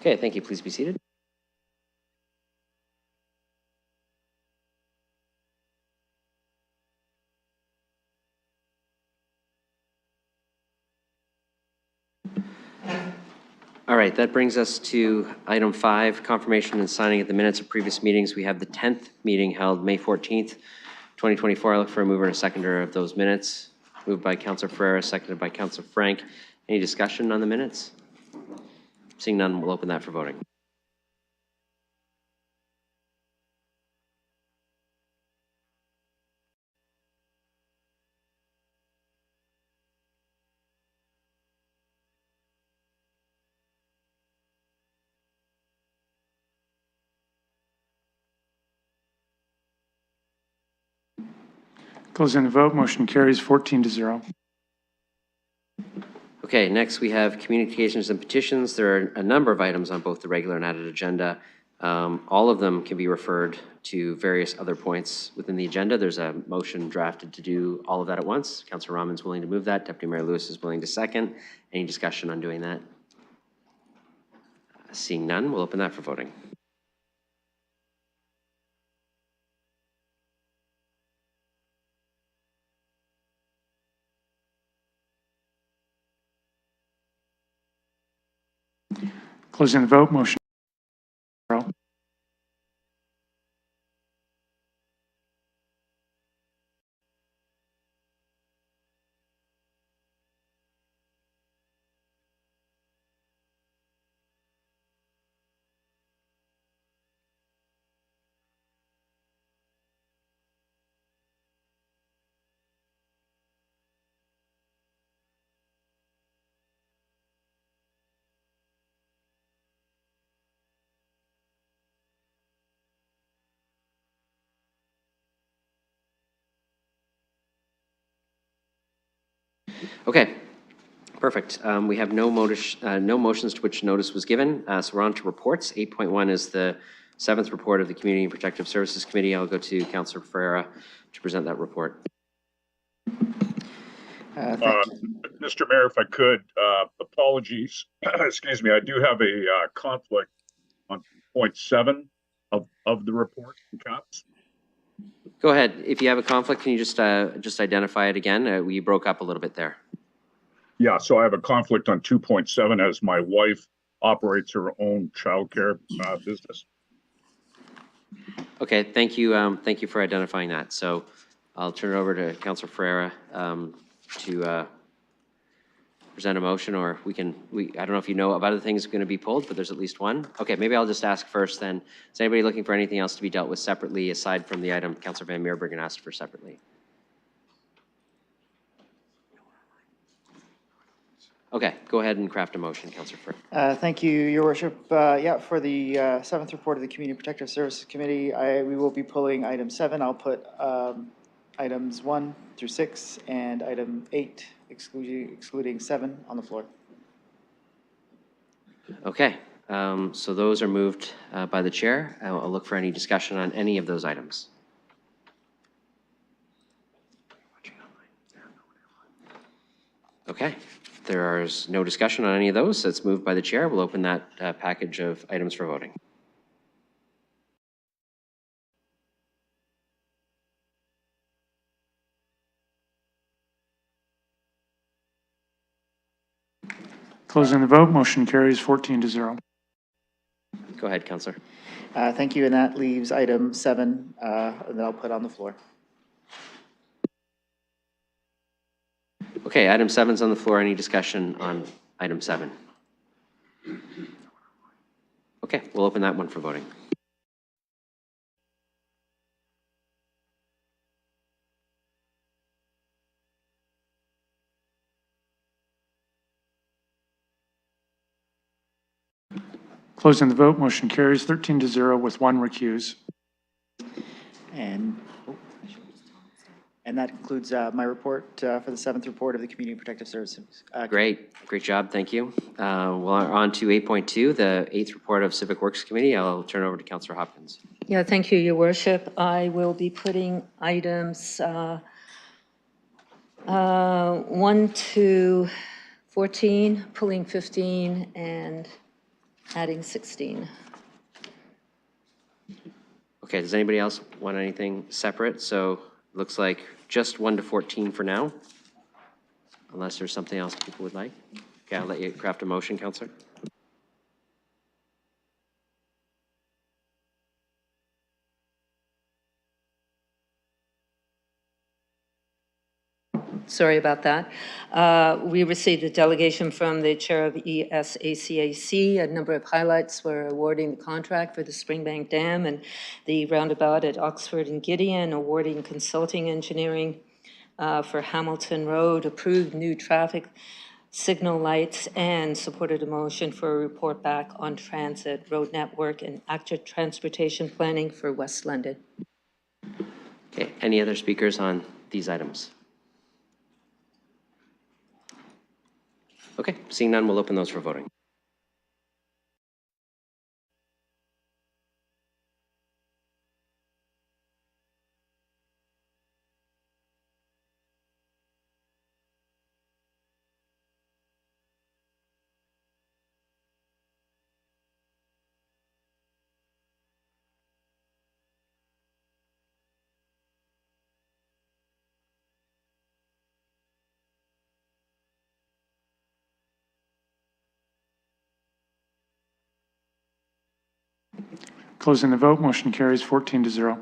Okay, thank you. Please be seated. All right, that brings us to item 5, confirmation and signing of the minutes of previous meetings. We have the 10th meeting held May 14th, 2024. I look for a mover and a seconder of those minutes. Moved by Councilor Ferreira, seconded by Councilor Frank. Any discussion on the minutes? Seeing none, we'll open that for voting. Closing the vote, motion carries 14-0. Okay, next we have communications and petitions. There are a number of items on both the regular and added agenda. All of them can be referred to various other points within the agenda. There's a motion drafted to do all of that at once. Councilor Rahman's willing to move that. Deputy Mayor Lewis is willing to second. Any discussion on doing that? Seeing none, we'll open that for voting. Closing the vote, motion 0. Okay, perfect. We have no motions to which notice was given, so we're on to reports. 8.1 is the 7th report of the Community and Protective Services Committee. I'll go to Councilor Ferreira to present that report. Mr. Mayor, if I could, apologies. Excuse me. I do have a conflict on point 7 of the report. Go ahead. If you have a conflict, can you just identify it again? We broke up a little bit there. Yeah, so I have a conflict on 2.7 as my wife operates her own childcare business. Okay, thank you. Thank you for identifying that. So I'll turn it over to Councilor Ferreira to present a motion, or I don't know if you know of other things going to be pulled, but there's at least one. Okay, maybe I'll just ask first then. Is anybody looking for anything else to be dealt with separately aside from the item Councilor Van Meerbergen asked for separately? Okay, go ahead and craft a motion, Councilor Ferreira. Thank you, Your Worship. Yeah, for the 7th report of the Community Protective Services Committee, we will be pulling item 7. I'll put items 1 through 6 and item 8, excluding 7, on the floor. Okay, so those are moved by the chair. I'll look for any discussion on any of those items. Okay, there is no discussion on any of those, so it's moved by the chair. We'll open that package of items for voting. Closing the vote, motion carries 14-0. Go ahead, Councilor. Thank you, and that leaves item 7 that I'll put on the floor. Okay, item 7 is on the floor. Any discussion on item 7? Okay, we'll open that one for voting. Closing the vote, motion carries 13-0 with 1 recuse. And that concludes my report for the 7th report of the Community Protective Services. Great job, thank you. Well, on to 8.2, the 8th report of Civic Works Committee. I'll turn it over to Councilor Hopkins. Yeah, thank you, Your Worship. I will be putting items 1 to 14, pulling 15, and adding 16. Okay, does anybody else want anything separate? So looks like just 1 to 14 for now, unless there's something else people would like. Okay, I'll let you craft a motion, Counselor. Sorry about that. We received a delegation from the chair of ESACAC. A number of highlights were awarding the contract for the Springbank Dam and the roundabout at Oxford and Gideon, awarding consulting engineering for Hamilton Road, approved new traffic signal lights, and supported a motion for a report back on transit, road network, and active transportation planning for West London. Okay, any other speakers on these items? Okay, seeing none, we'll open those for voting. Closing the vote, motion carries 14 to 0.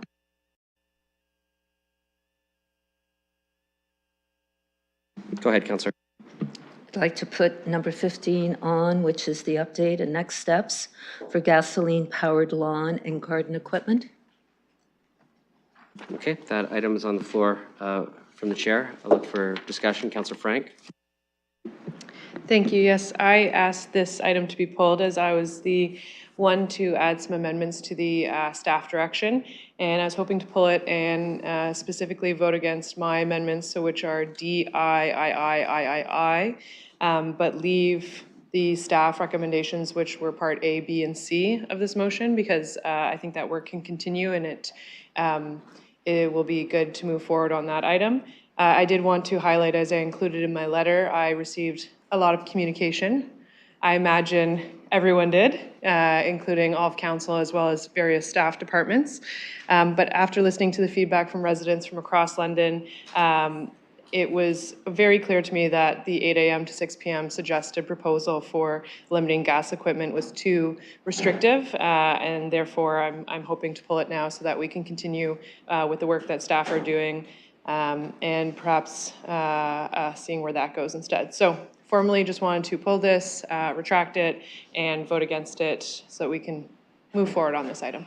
Go ahead, Counselor. I'd like to put number 15 on, which is the update and next steps for gasoline-powered lawn and garden equipment. Okay, that item is on the floor from the chair. I'll look for discussion. Counselor Frank? Thank you. Yes, I asked this item to be pulled as I was the one to add some amendments to the staff direction. And I was hoping to pull it and specifically vote against my amendments, so which are D, I, but leave the staff recommendations, which were part A, B, and C of this motion, because I think that work can continue and it will be good to move forward on that item. I did want to highlight, as I included in my letter, I received a lot of communication. I imagine everyone did, including all of council as well as various staff departments. But after listening to the feedback from residents from across London, it was very clear to me that the 8 a.m. to 6 p.m. suggested proposal for limiting gas equipment was too restrictive, and therefore I'm hoping to pull it now so that we can continue with the work that staff are doing, and perhaps seeing where that goes instead. So formally just wanted to pull this, retract it, and vote against it so that we can move forward on this item.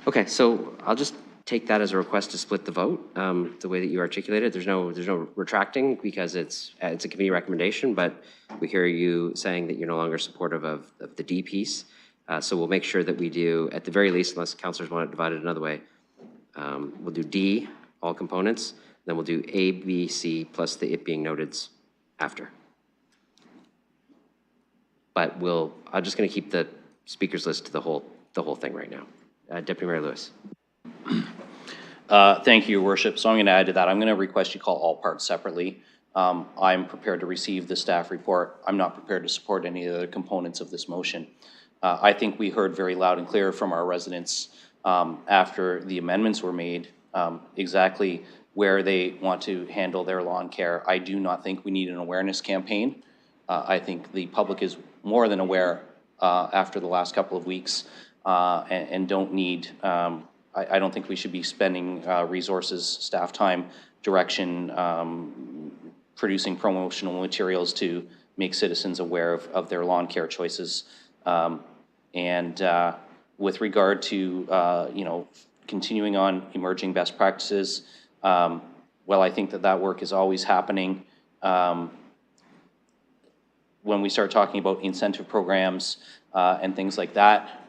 Okay, so I'll just take that as a request to split the vote, the way that you articulated. There's no retracting because it's a committee recommendation, but we hear you saying that you're no longer supportive of the D piece. So we'll make sure that we do, at the very least, unless councilors want to divide it another way, we'll do D, all components, then we'll do A, B, C, plus the it being noted after. But I'm just going to keep the speakers list to the whole thing right now. Deputy Mayor Lewis. Thank you, Your Worship. So I'm going to add to that. I'm going to request you call all parts separately. I'm prepared to receive the staff report. I'm not prepared to support any of the components of this motion. I think we heard very loud and clear from our residents after the amendments were made exactly where they want to handle their lawn care. I do not think we need an awareness campaign. I think the public is more than aware after the last couple of weeks and don't need, I don't think we should be spending resources, staff time, direction, producing promotional materials to make citizens aware of their lawn care choices. With regard to, continuing on emerging best practices, well, I think that work is always happening. When we start talking about incentive programs and things like that,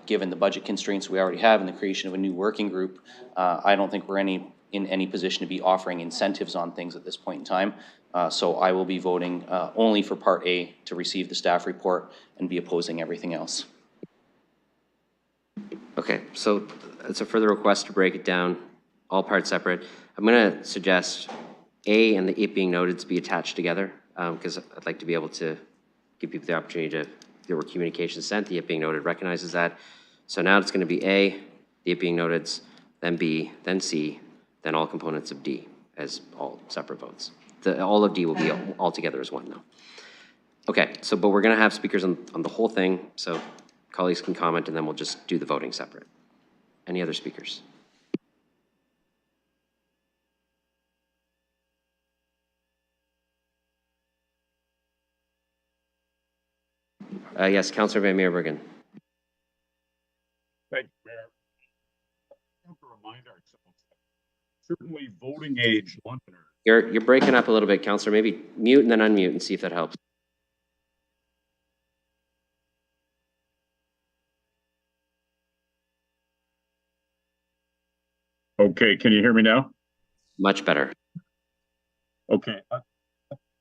given the budget constraints we already have and the creation of a new working group, I don't think we're any in any position to be offering incentives on things at this point in time. So I will be voting only for Part A to receive the staff report and be opposing everything else. Okay, so it's a further request to break it down, all parts separate. I'm going to suggest A and the it being noted to be attached together, because I'd like to be able to give people the opportunity to, there were communications sent, the it being noted recognizes that. So now it's going to be A, the it being noted, then B, then C, then all components of D as all separate votes. All of D will be all together as one, though. Okay, so, but we're going to have speakers on the whole thing, so colleagues can comment, and then we'll just do the voting separate. Any other speakers? Yes, Councillor Van Meerbergen. Thank you, Mayor. We have to remind ourselves that certainly voting age Londoners. You're breaking up a little bit, Councillor. Maybe mute and then unmute and see if that helps. Okay, can you hear me now? Much better. Okay.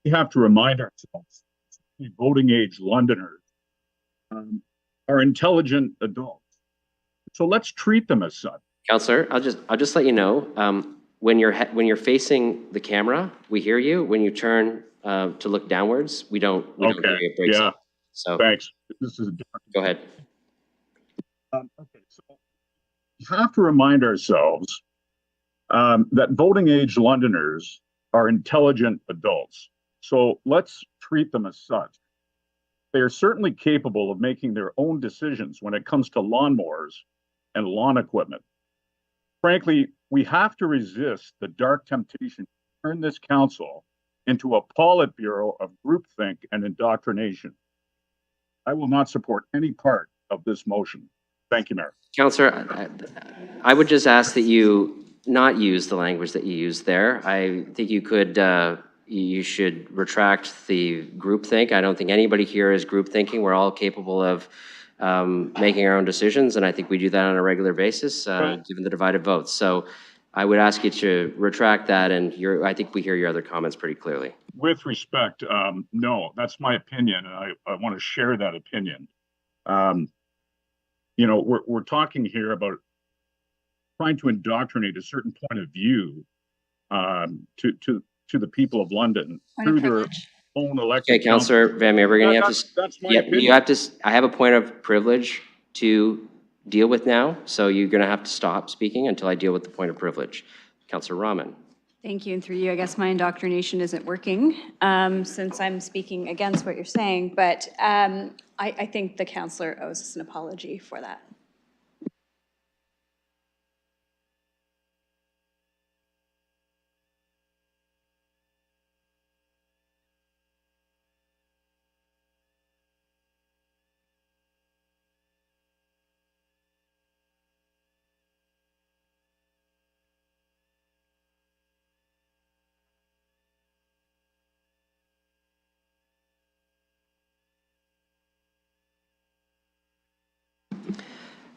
We have to remind ourselves, voting age Londoners are intelligent adults. So let's treat them as such. Councillor, I'll just let you know, when you're facing the camera, we hear you. When you turn to look downwards, we don't hear you. It breaks up. So Thanks. This is a different. Go ahead. Okay, so we have to remind ourselves that voting age Londoners are intelligent adults. So let's treat them as such. They are certainly capable of making their own decisions when it comes to lawnmowers and lawn equipment. Frankly, we have to resist the dark temptation to turn this council into a Politburo of groupthink and indoctrination. I will not support any part of this motion. Thank you, Mayor. Councillor, I would just ask that you not use the language that you used there. I think you could, you should retract the groupthink. I don't think anybody here is group thinking. We're all capable of making our own decisions, and I think we do that on a regular basis, given the divided votes. So I would ask you to retract that, and I think we hear your other comments pretty clearly. With respect, no, that's my opinion, and I want to share that opinion. You know, we're talking here about trying to indoctrinate a certain point of view to the people of London through their own elected. Okay, Councillor Van Meerbergen, you have to. That's my Yeah, opinion. you have to. I have a point of privilege to deal with now, so you're going to have to stop speaking until I deal with the point of privilege. Councillor Rahman. Thank you, and through you, I guess my indoctrination isn't working since I'm speaking against what you're saying, but I think the councillor owes us an apology for that.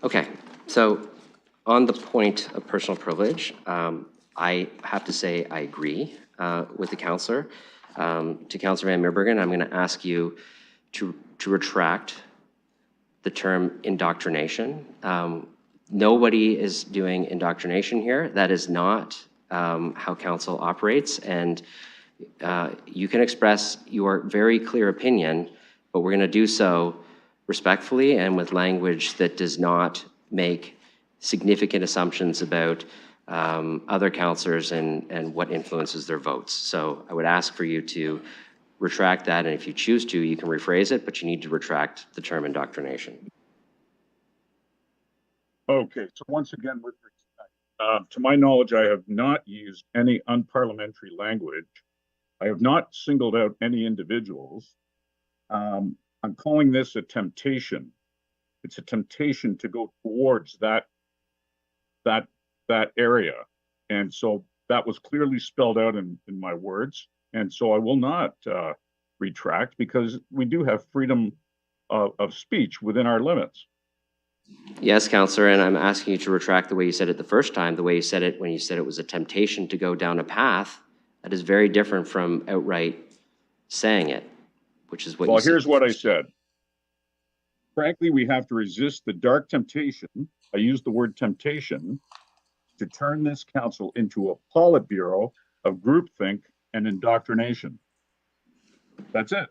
Okay, so on the point of personal privilege, I have to say I agree with the councillor. To Councillor Van Meerbergen, I'm going to ask you to retract the term indoctrination. Nobody is doing indoctrination here. That is not how council operates, and you can express your very clear opinion, but we're going to do so respectfully and with language that does not make significant assumptions about other councillors and what influences their votes. So I would ask for you to retract that, and if you choose to, you can rephrase it, but you need to retract the term indoctrination. Okay, so once again, with respect, to my knowledge, I have not used any unparliamentary language. I have not singled out any individuals. I'm calling this a temptation. It's a temptation to go towards that area. And so that was clearly spelled out in my words. And so I will not retract, because we do have freedom of speech within our limits. Yes, Counselor, and I'm asking you to retract the way you said it the first time, the way you said it when you said it was a temptation to go down a path that is very different from outright saying it, which is what you Well, said. here's what I said. Frankly, we have to resist the dark temptation. I use the word temptation to turn this council into a Politburo of groupthink and indoctrination. That's it.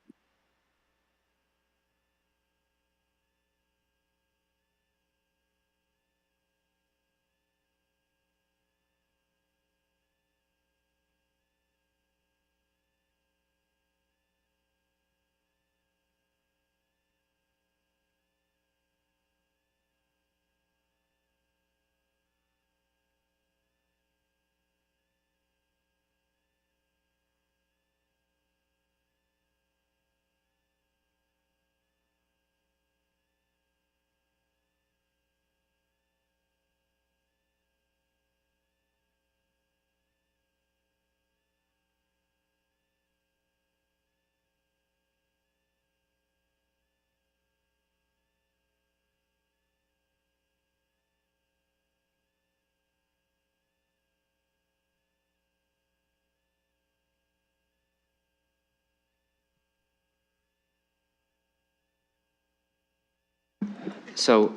So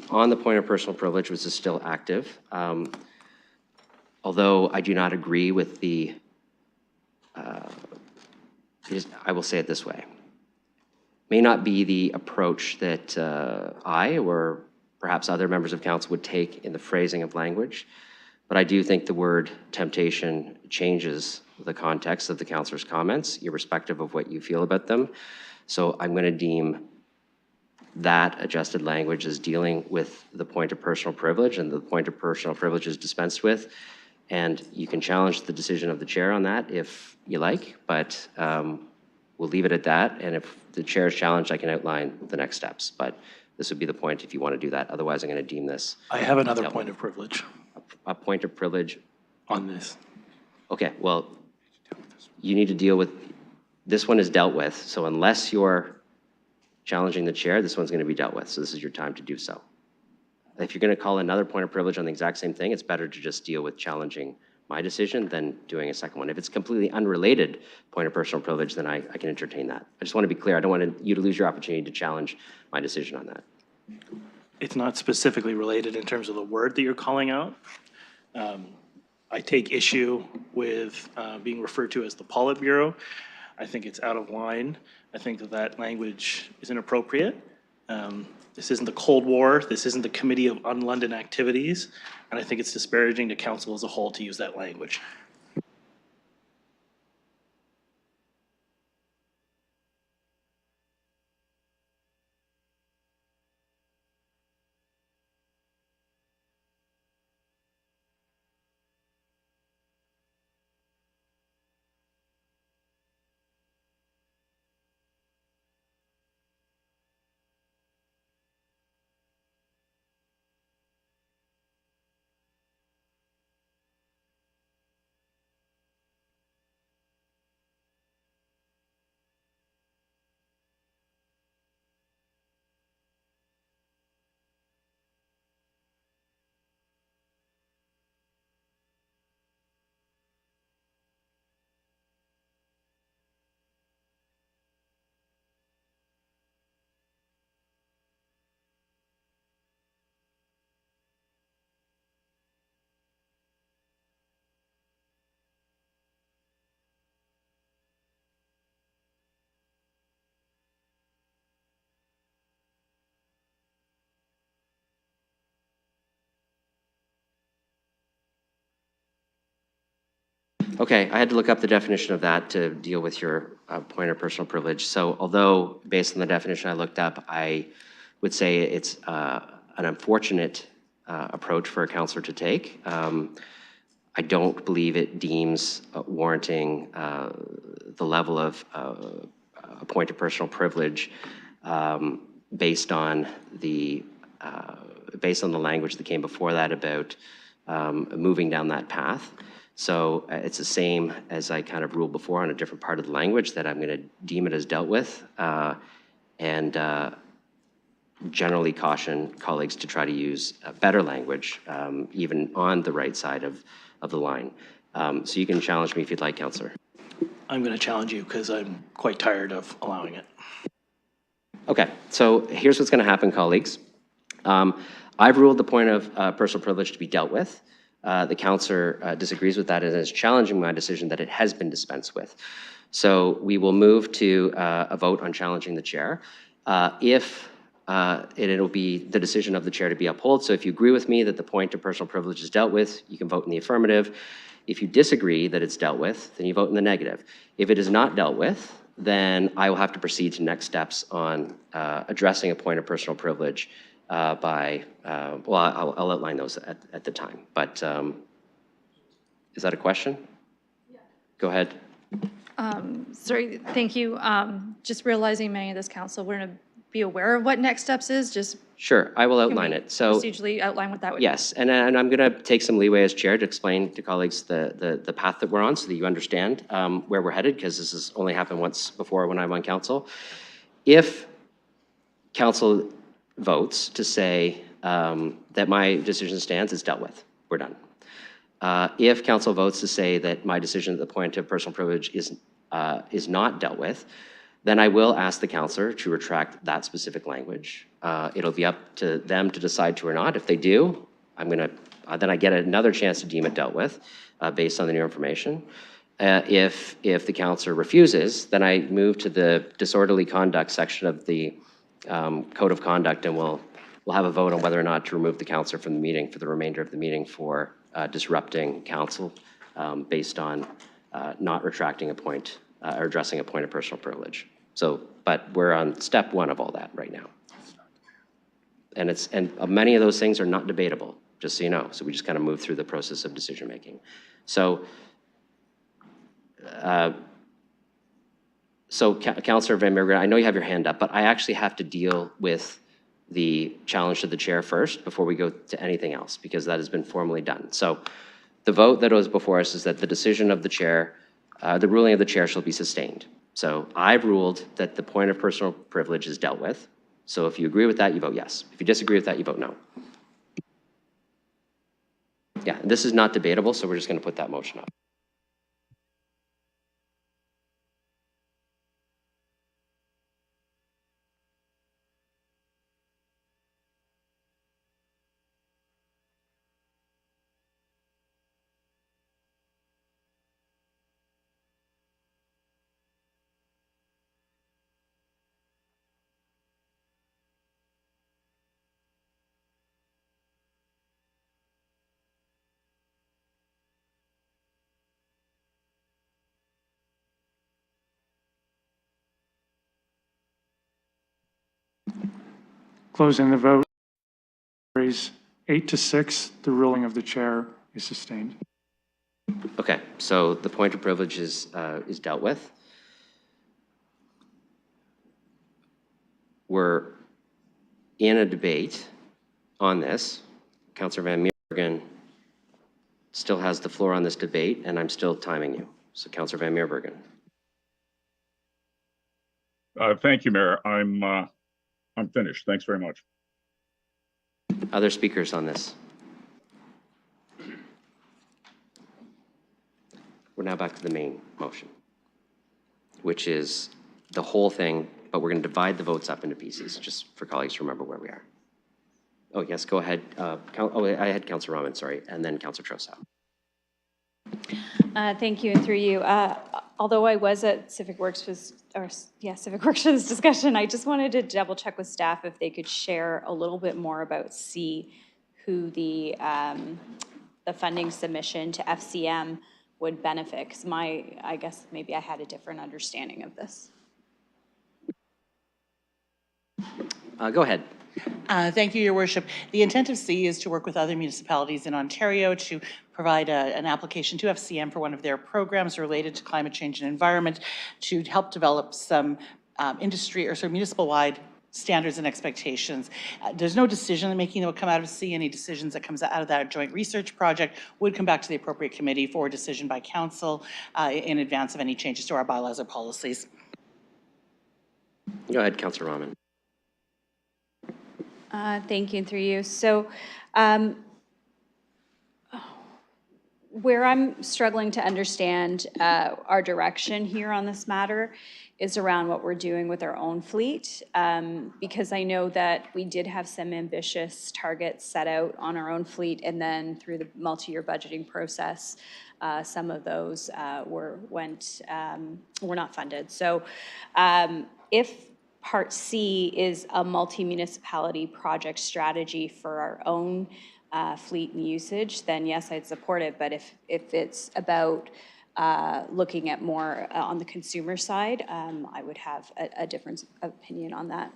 on the point of personal privilege, which is still active, although I do not agree with the, I will say it this way, may not be the approach that I or perhaps other members of council would take in the phrasing of language, but I do think the word temptation changes the context of the councillor's comments, irrespective of what you feel about them. So I'm going to deem that adjusted language as dealing with the point of personal privilege, and the point of personal privilege is dispensed with. And you can challenge the decision of the chair on that if you like, but we'll leave it at that. And if the chair is challenged, I can outline the next steps. But this would be the point if you want to do that. Otherwise, I'm going to deem this. I have another point of privilege A point of privilege. on this. Okay, well, you need to deal with, this one is dealt with. So unless you're challenging the chair, this one's going to be dealt with. So this is your time to do so. If you're going to call another point of privilege on the exact same thing, it's better to just deal with challenging my decision than doing a second one. If it's completely unrelated point of personal privilege, then I can entertain that. I just want to be clear. I don't want you to lose your opportunity to challenge my decision on that. It's not specifically related in terms of the word that you're calling out. I take issue with being referred to as the Politburo. I think it's out of line. I think that that language is inappropriate. This isn't the Cold War. This isn't the Committee of Un-London Activities. And I think it's disparaging to council as a whole to use that language. Okay, I had to look up the definition of that to deal with your point of personal privilege. So although based on the definition I looked up, I would say it's an unfortunate approach for a councillor to take. I don't believe it deems warranting the level of a point of personal privilege based on the language that came before that about moving down that path. So it's the same as I kind of ruled before on a different part of the language, that I'm going to deem it as dealt with. And generally caution colleagues to try to use better language, even on the right side of the line. So you can challenge me if you'd like, Councillor. I'm going to challenge you because I'm quite tired of allowing it. Okay, so here's what's going to happen, colleagues. I've ruled the point of personal privilege to be dealt with. The councillor disagrees with that and is challenging my decision that it has been dispensed with. So we will move to a vote on challenging the chair. It'll be the decision of the chair to be upheld. So if you agree with me that the point of personal privilege is dealt with, you can vote in the affirmative. If you disagree that it's dealt with, then you vote in the negative. If it is not dealt with, then I will have to proceed to next steps on addressing a point of personal privilege well, I'll outline those at the time. But is that a question? Yeah. Go ahead. Sorry, thank you. Just realizing many of this council wouldn't be aware of what next steps is, just Sure, I will can outline we it. So procedurally outline what that would be? yes, and I'm going to take some leeway as chair to explain to colleagues the path that we're on so that you understand where we're headed, because this has only happened once before when I'm on council. If council votes to say that my decision stands, it's dealt with. We're done. If council votes to say that my decision at the point of personal privilege is not dealt with, then I will ask the councillor to retract that specific language. It'll be up to them to decide to or not. If they do, then I get another chance to deem it dealt with based on the new information. If the councillor refuses, then I move to the disorderly conduct section of the code of conduct, and we'll have a vote on whether or not to remove the councillor from the meeting for the remainder of the meeting for disrupting council based on not retracting a point or addressing a point of personal privilege. So, but we're on step one of all that right now. And many of those things are not debatable, just so you know. So we just kind of move through the process of decision making. So, Councillor Van Meerden, I know you have your hand up, but I actually have to deal with the challenge to the chair first before we go to anything else, because that has been formally done. So the vote that was before us is that the decision of the chair, the ruling of the chair shall be sustained. So I've ruled that the point of personal privilege is dealt with. So if you agree with that, you vote yes. If you disagree with that, you vote no. Yeah, this is not debatable, so we're just going to put that motion up. Closing the vote. Carries 8-6. The ruling of the chair is sustained. Okay, so the point of privilege is dealt with. We're in a debate on this. Councillor Van Meerden still has the floor on this debate, and I'm still timing you. So Councillor Van Meerden. Thank you, Mayor. I'm finished. Thanks very much. Other speakers on this? We're now back to the main motion, which is the whole thing, but we're going to divide the votes up into pieces, just for colleagues to remember where we are. Oh, yes, go ahead. I had Councillor Rahman, sorry, and then Councillor Trossau. Thank you, and through you. Although I was at Civic Works for this discussion, I just wanted to double check with staff if they could share a little bit more about C, who the funding submission to FCM would benefit, because I guess maybe I had a different understanding of this. Go ahead. Thank you, Your Worship. The intent of C is to work with other municipalities in Ontario to provide an application to FCM for one of their programs related to climate change and environment to help develop some industry or sort of municipal-wide standards and expectations. There's no decision-making that would come out of C. Any decisions that comes out of that joint research project would come back to the appropriate committee for decision by council in advance of any changes to our bylaws or policies. Go ahead, Councillor Rahman. Thank you, and through you. So where I'm struggling to understand our direction here on this matter is around what we're doing with our own fleet, because I know that we did have some ambitious targets set out on our own fleet, and then through the multi-year budgeting process, some of those were not funded. So if Part C is a multi-municipality project strategy for our own fleet and usage, then yes, I'd support it. But if it's about looking at more on the consumer side, I would have a different opinion on that.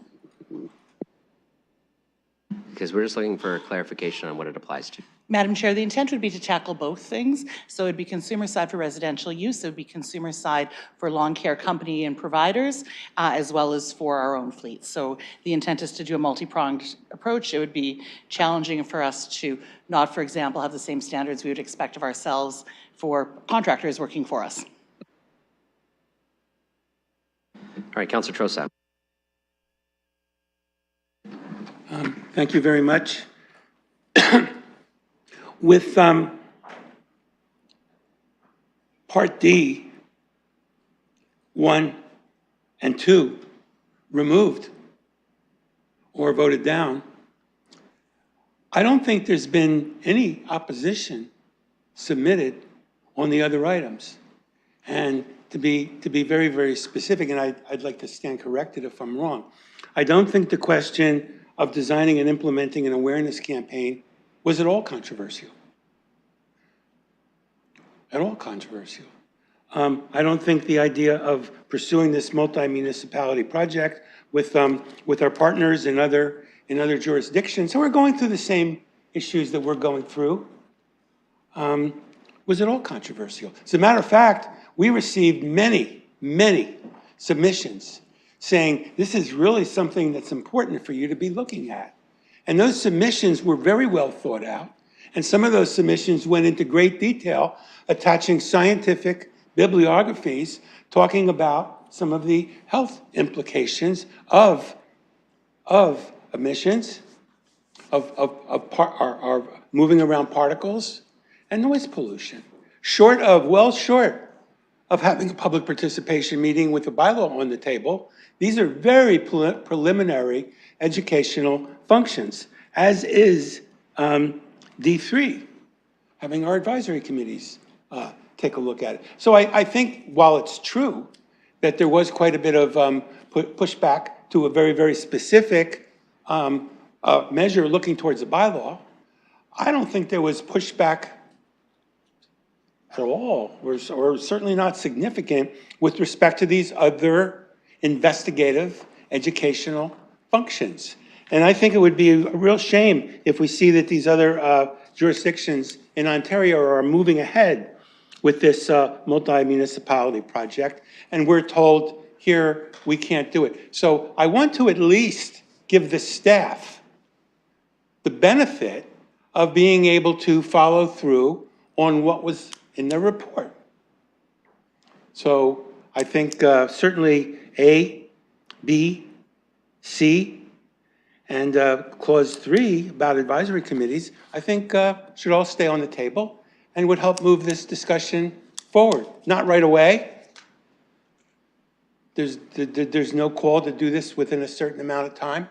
Because we're just looking for clarification on what it applies to. Madam Chair, the intent would be to tackle both things. So it'd be consumer side for residential use, it would be consumer side for lawn care company and providers, as well as for our own fleet. So the intent is to do a multi-pronged approach. It would be challenging for us to not, for example, have the same standards we would expect of ourselves for contractors working for us. All right, Councillor Trosa. Thank you very much. With Part D, 1 and 2 removed or voted down, I don't think there's been any opposition submitted on the other items. And to be very, very specific, and I'd like to stand corrected if I'm wrong, I don't think the question of designing and implementing an awareness campaign was at all controversial. At all controversial. I don't think the idea of pursuing this multi-municipality project with our partners in other jurisdictions, so we're going through the same issues that we're going through, was at all controversial. As a matter of fact, we received many, many submissions saying this is really something that's important for you to be looking at. And those submissions were very well thought out. And some of those submissions went into great detail, attaching scientific bibliographies, talking about some of the health implications of emissions, of moving around particles, and noise pollution. Well short of having a public participation meeting with a bylaw on the table, these are very preliminary educational functions, as is D3, having our advisory committees take a look at it. So I think while it's true that there was quite a bit of pushback to a very, very specific measure looking towards a bylaw, I don't think there was pushback at all, or certainly not significant, with respect to these other investigative educational functions. And I think it would be a real shame if we see that these other jurisdictions in Ontario are moving ahead with this multi-municipality project, and we're told here we can't do it. So I want to at least give the staff the benefit of being able to follow through on what was in the report. So I think certainly A, B, C, and Clause 3 about advisory committees, I think should all stay on the table and would help move this discussion forward. Not right away. There's no call to do this within a certain amount of time.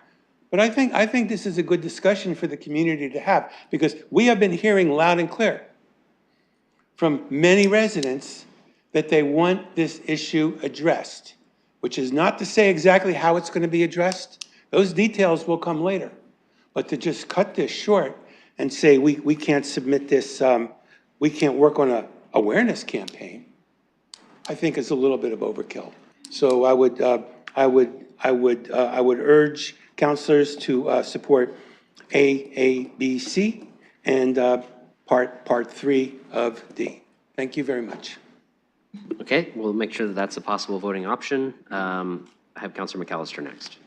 But I think this is a good discussion for the community to have, because we have been hearing loud and clear from many residents that they want this issue addressed, which is not to say exactly how it's going to be addressed. Those details will come later. But to just cut this short and say we can't submit this, we can't work on an awareness campaign, I think is a little bit of overkill. So I would urge councilors to support A, B, C, and part 3 of D. Thank you very much. Okay, we'll make sure that that's a possible voting option. I have Councillor McAllister next.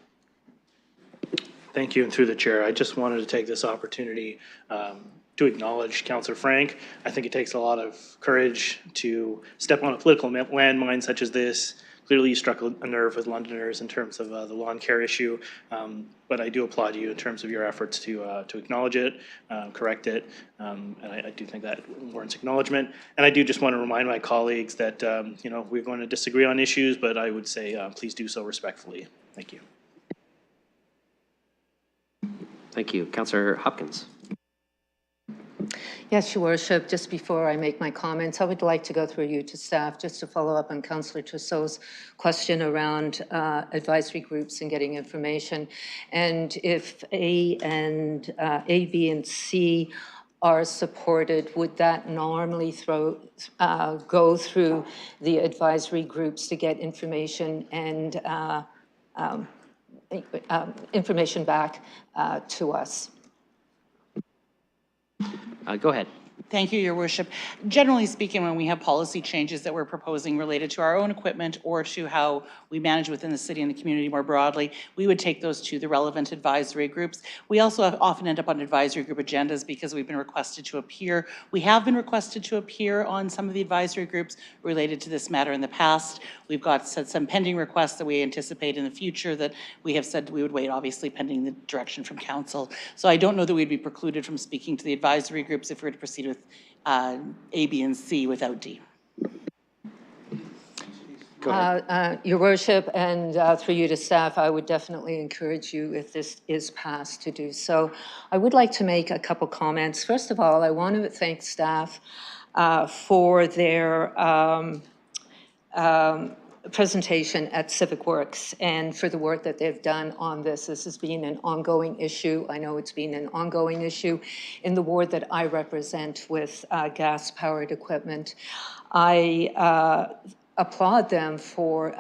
Thank you, and through the chair, I just wanted to take this opportunity to acknowledge Councillor Frank. I think it takes a lot of courage to step on a political landmine such as this, Clearly, you struck a nerve with Londoners in terms of the lawn care issue, but I do applaud you in terms of your efforts to acknowledge it, correct it, and I do think that warrants acknowledgement. And I do just want to remind my colleagues that we're going to disagree on issues, but I would say please do so respectfully. Thank you. Thank you. Councillor Hopkins. Yes, Your Worship, just before I make my comments, I would like to go through you to staff just to follow up on Councillor Trousseau's question around advisory groups and getting information. And if A, B, and C are supported, would that normally go through the advisory groups to get information and information back to us? Go ahead. Thank you, Your Worship. Generally speaking, when we have policy changes that we're proposing related to our own equipment or to how we manage within the city and the community more broadly, we would take those to the relevant advisory groups. We also often end up on advisory group agendas because we've been requested to appear. We have been requested to appear on some of the advisory groups related to this matter in the past. We've got some pending requests that we anticipate in the future that we have said we would wait, obviously pending the direction from council. So I don't know that we'd be precluded from speaking to the advisory groups if we were to proceed with A, B, and C without D. Your Worship, and through you to staff, I would definitely encourage you, if this is passed, to do so. I would like to make a couple comments. First of all, I want to thank staff for their presentation at Civic Works and for the work that they've done on this. This has been an ongoing issue. I know it's been an ongoing issue in the ward that I represent with gas-powered equipment. I applaud them for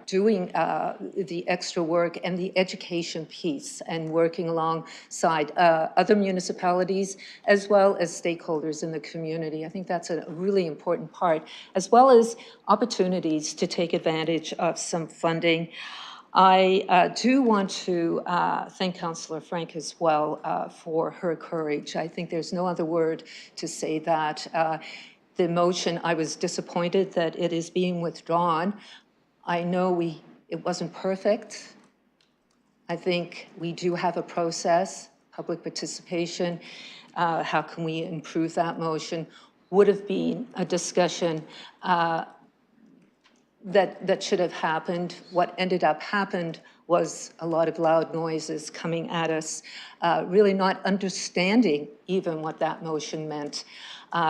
doing the extra work and the education piece and working alongside other municipalities as well as stakeholders in the community. I think that's a really important part, as well as opportunities to take advantage of some funding. I do want to thank Councillor Frank as well for her courage. I think there's no other word to say that. The motion, I was disappointed that it is being withdrawn. I know it wasn't perfect. I think we do have a process, public participation. How can we improve that motion? Would have been a discussion that should have happened. What ended up happened was a lot of loud noises coming at us, really not understanding even what that motion meant.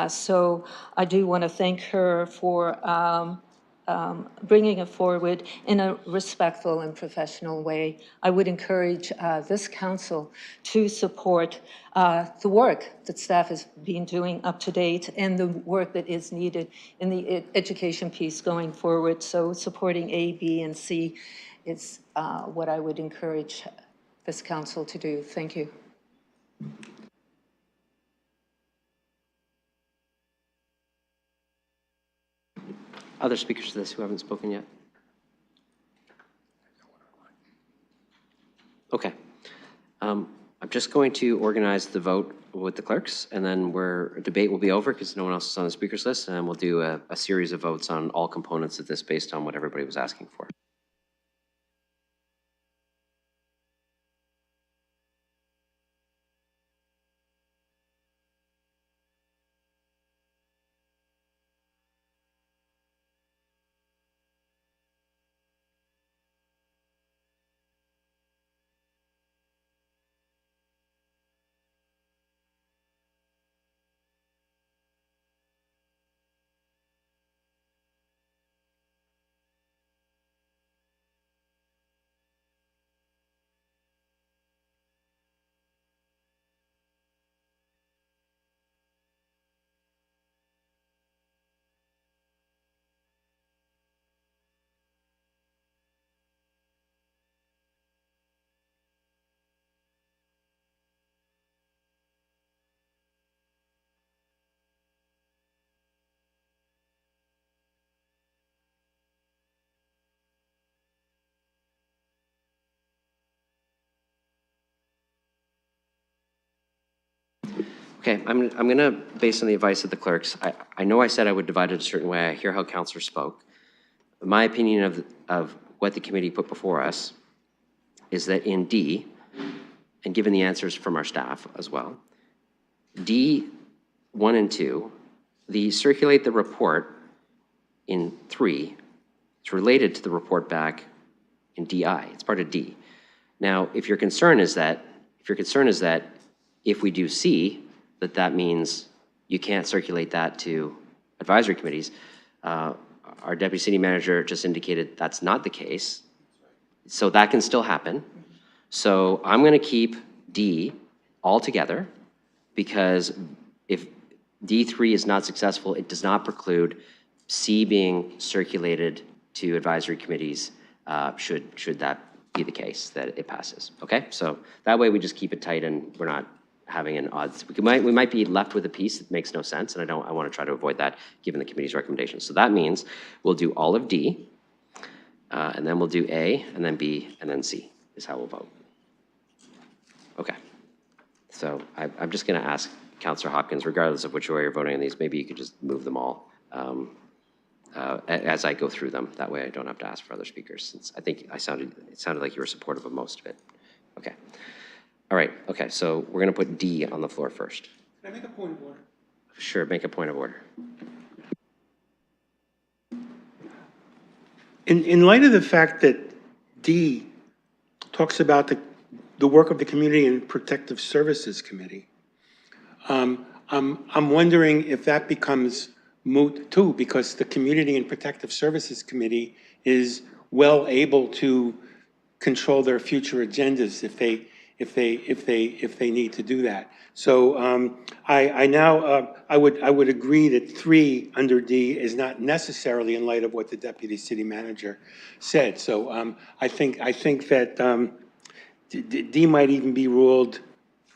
So I do want to thank her for bringing it forward in a respectful and professional way. I would encourage this council to support the work that staff has been doing up to date and the work that is needed in the education piece going forward. So supporting A, B, and C is what I would encourage this council to do. Thank you. Other speakers to this who haven't spoken yet? Okay. I'm just going to organize the vote with the clerks, and then debate will be over because no one else is on the speakers list, and we'll do a series of votes on all components of this based on what everybody was asking for. Okay, I'm going to, based on the advice of the clerks, I know I said I would divide it a certain way. I hear how councillors spoke. my opinion of what the committee put before us is that in D, and given the answers from our staff as well, D 1 and 2, the circulate the report in 3, it's related to the report back in DI. It's part of D. Now, if your concern is that if we do C, that means you can't circulate that to advisory committees, our deputy city manager just indicated that's not the case. So that can still happen. So I'm going to keep D altogether, because if D3 is not successful, it does not preclude C being circulated to advisory committees should that be the case, that it passes. Okay, so that way we just keep it tight and we're not having an odd, we might be left with a piece that makes no sense, and I want to try to avoid that given the committee's recommendations. So that means we'll do all of D, and then we'll do A, and then B, and then C is how we'll vote. Okay, so I'm just going to ask Councillor Hopkins, regardless of which way you're voting on these, maybe you could just move them all as I go through them. That way I don't have to ask for other speakers, since I think it sounded like you were supportive of most of it. Okay. All right, okay, so we're going to put D on the floor first. Can I make a point of order? Sure, make a point of order. In light of the fact that D talks about the work of the Community and Protective Services Committee, I'm wondering if that becomes moot too, because the Community and Protective Services Committee is well able to control their future agendas if they need to do that. So I would agree that 3 under D is not necessarily in light of what the deputy city manager said. So I think that D might even be ruled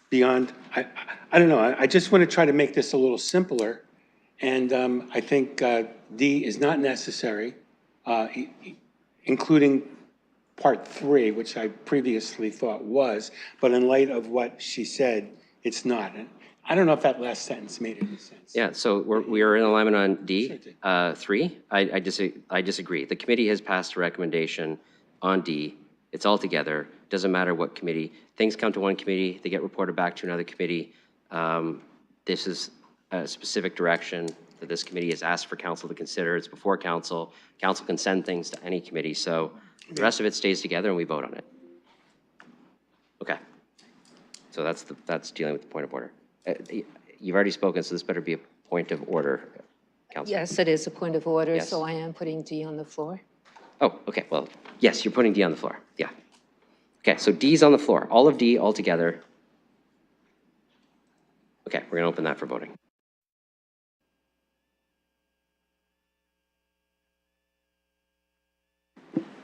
beyond. I don't know. I just want to try to make this a little simpler, and I think D is not necessary, including part 3, which I previously thought was, but in light of what she said, it's not. And I don't know if that last sentence made any sense. Yeah, so we are in alignment on D, 3. I disagree. The committee has passed a recommendation on D. It's all together. Doesn't matter what committee. Things come to one committee, they get reported back to another committee. This is a specific direction that this committee has asked for council to consider. It's before council. Council can send things to any committee. So the rest of it stays together and we vote on it. Okay. So that's dealing with the point of order. You've already spoken, so this better be a point of order, Council. Yes, it is a point of order, Yes. so I am putting D on the floor. Oh, okay, well, yes, you're putting D on the floor, yeah. Okay, so D's on the floor, all of D all together. Okay, we're gonna open that for voting.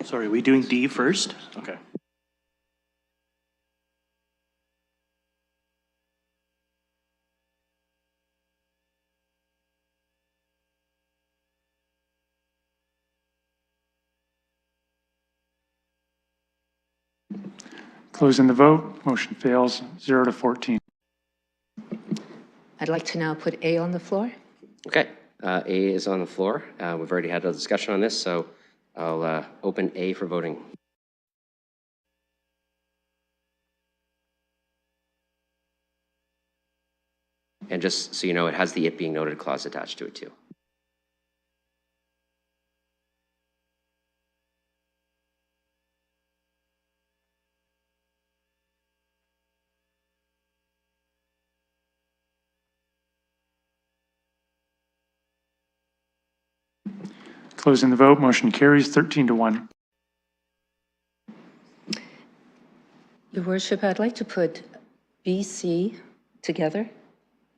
Sorry, are we doing D first? Okay. Closing the vote, motion fails 0 to 14. I'd like to now put A on the floor. Okay, A is on the floor. We've already had a discussion on this, so I'll open A for voting. And just so you know, it has the "it being noted" clause attached to it too. Closing the vote, motion carries 13 to 1. Your Worship, I'd like to put B, C together.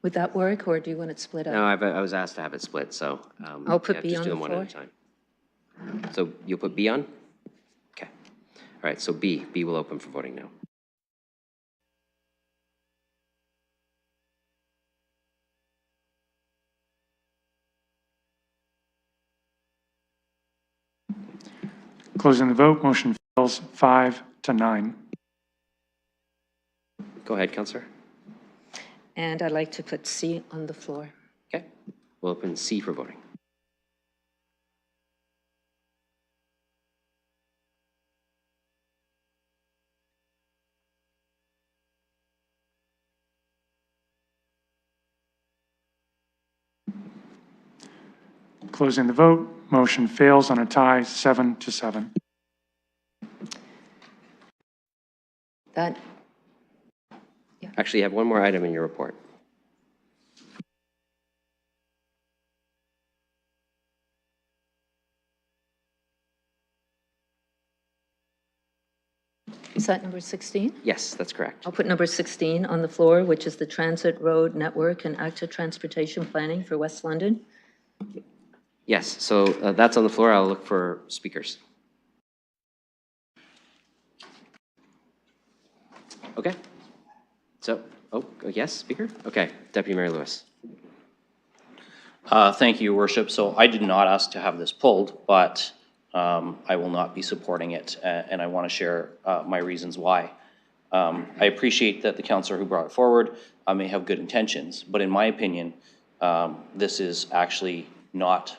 Would that work, or do you want it split up? No, I was asked to have it split, so. I'll put yeah, B just on do the them one at a floor. time. So you'll put B on? Okay. All right, so B will open for voting now. Closing the vote, motion fails 5 to 9. Go ahead, Counselor. And I'd like to put C on the floor. Okay, we'll open C for voting. Closing the vote, motion fails on a tie, 7-7. That, Actually, you have one more item in your report. is that number 16? Yes, that's correct. I'll put number 16 on the floor, which is the Transit Road Network and Active Transportation Planning for West London. Yes, so that's on the floor. I'll look for speakers. Okay. So, yes, speaker? Okay, Deputy Mayor Lewis. Thank you, Your Worship. So I did not ask to have this pulled, but I will not be supporting it, and I want to share my reasons why. I appreciate that the councillor who brought it forward may have good intentions, but in my opinion, this is actually not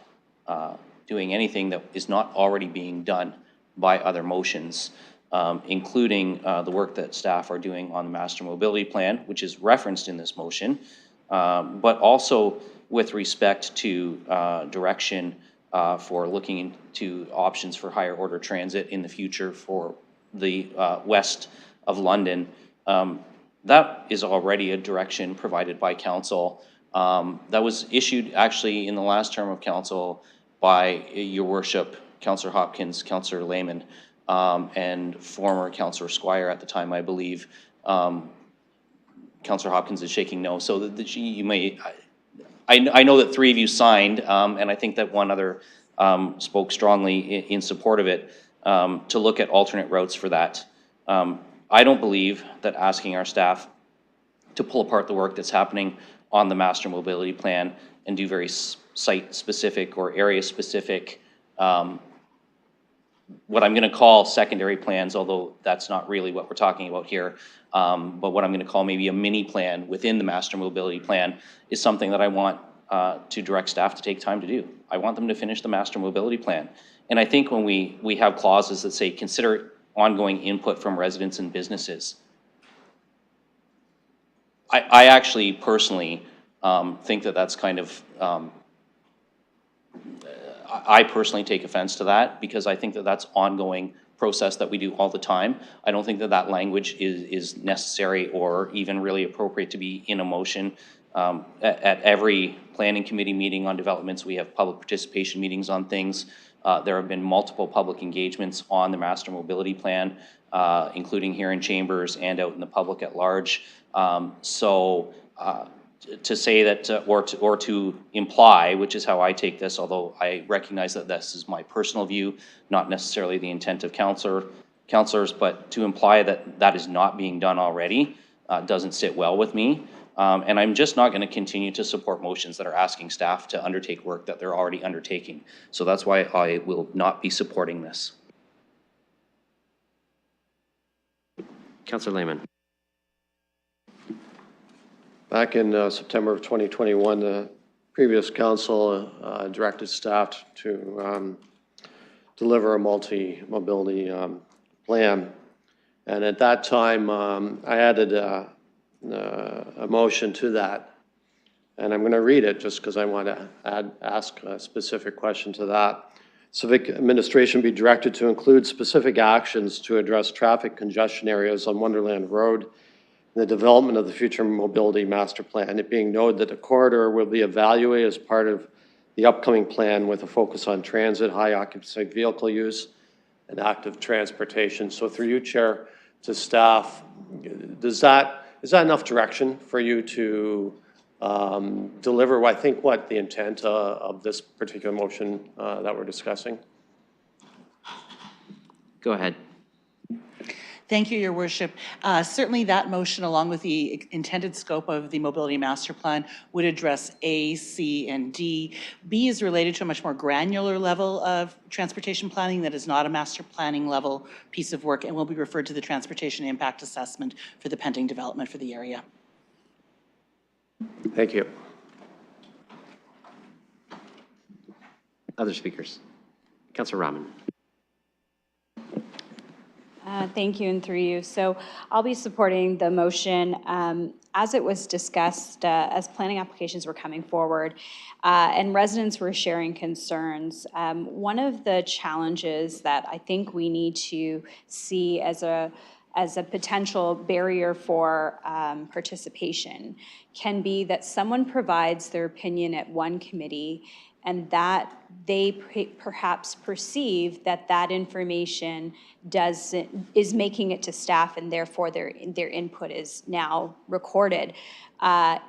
doing anything that is not already being done by other motions, including the work that staff are doing on the master mobility plan, which is referenced in this motion, but also with respect to direction for looking into options for higher order transit in the future for the west of London. That is already a direction provided by council. That was issued actually in the last term of council by Your Worship, Councillor Hopkins, Councillor Lehman, and former Councillor Squire at the time, I believe. Councillor Hopkins is shaking no, so that you may, I know that 3 of you signed, and I think that one other spoke strongly in support of it, to look at alternate routes for that. I don't believe that asking our staff to pull apart the work that's happening on the master mobility plan and do very site-specific or area-specific, what I'm going to call secondary plans, although that's not really what we're talking about here, but what I'm going to call maybe a mini plan within the master mobility plan is something that I want to direct staff to take time to do. I want them to finish the master mobility plan. And I think when we have clauses that say consider ongoing input from residents and businesses, I actually personally think that that's kind of, I personally take offense to that because I think that that's ongoing process that we do all the time. I don't think that that language is necessary or even really appropriate to be in a motion. At every planning committee meeting on developments, we have public participation meetings on things. There have been multiple public engagements on the master mobility plan, including here in chambers and out in the public at large. To say that, or to imply, which is how I take this, although I recognize that this is my personal view, not necessarily the intent of councillors, but to imply that that is not being done already doesn't sit well with me. And I'm just not going to continue to support motions that are asking staff to undertake work that they're already undertaking. So that's why I will not be supporting this. Councillor Lehman. Back in September of 2021, the previous council directed staff to deliver a multi-mobility plan. And at that time, I added a motion to that. And I'm going to read it just because I want to ask a specific question to that. Civic administration be directed to include specific actions to address traffic congestion areas on Wonderland Road in the development of the future mobility master plan. It being noted that the corridor will be evaluated as part of the upcoming plan with a focus on transit, high occupancy vehicle use, and active transportation. So through you, Chair, to staff, is that enough direction for you to deliver, I think, what the intent of this particular motion that we're discussing? Go ahead. Thank you, Your Worship. Certainly that motion, along with the intended scope of the mobility master plan, would address A, C, and D. B is related to a much more granular level of transportation planning that is not a master planning level piece of work and will be referred to the transportation impact assessment for the pending development for the area. Thank you. Other speakers. Councillor Rahman. Thank you, and through you. So I'll be supporting the motion. as it was discussed, as planning applications were coming forward, and residents were sharing concerns, one of the challenges that I think we need to see as a potential barrier for participation can be that someone provides their opinion at one committee and that they perhaps perceive that that information is making it to staff, and therefore their input is now recorded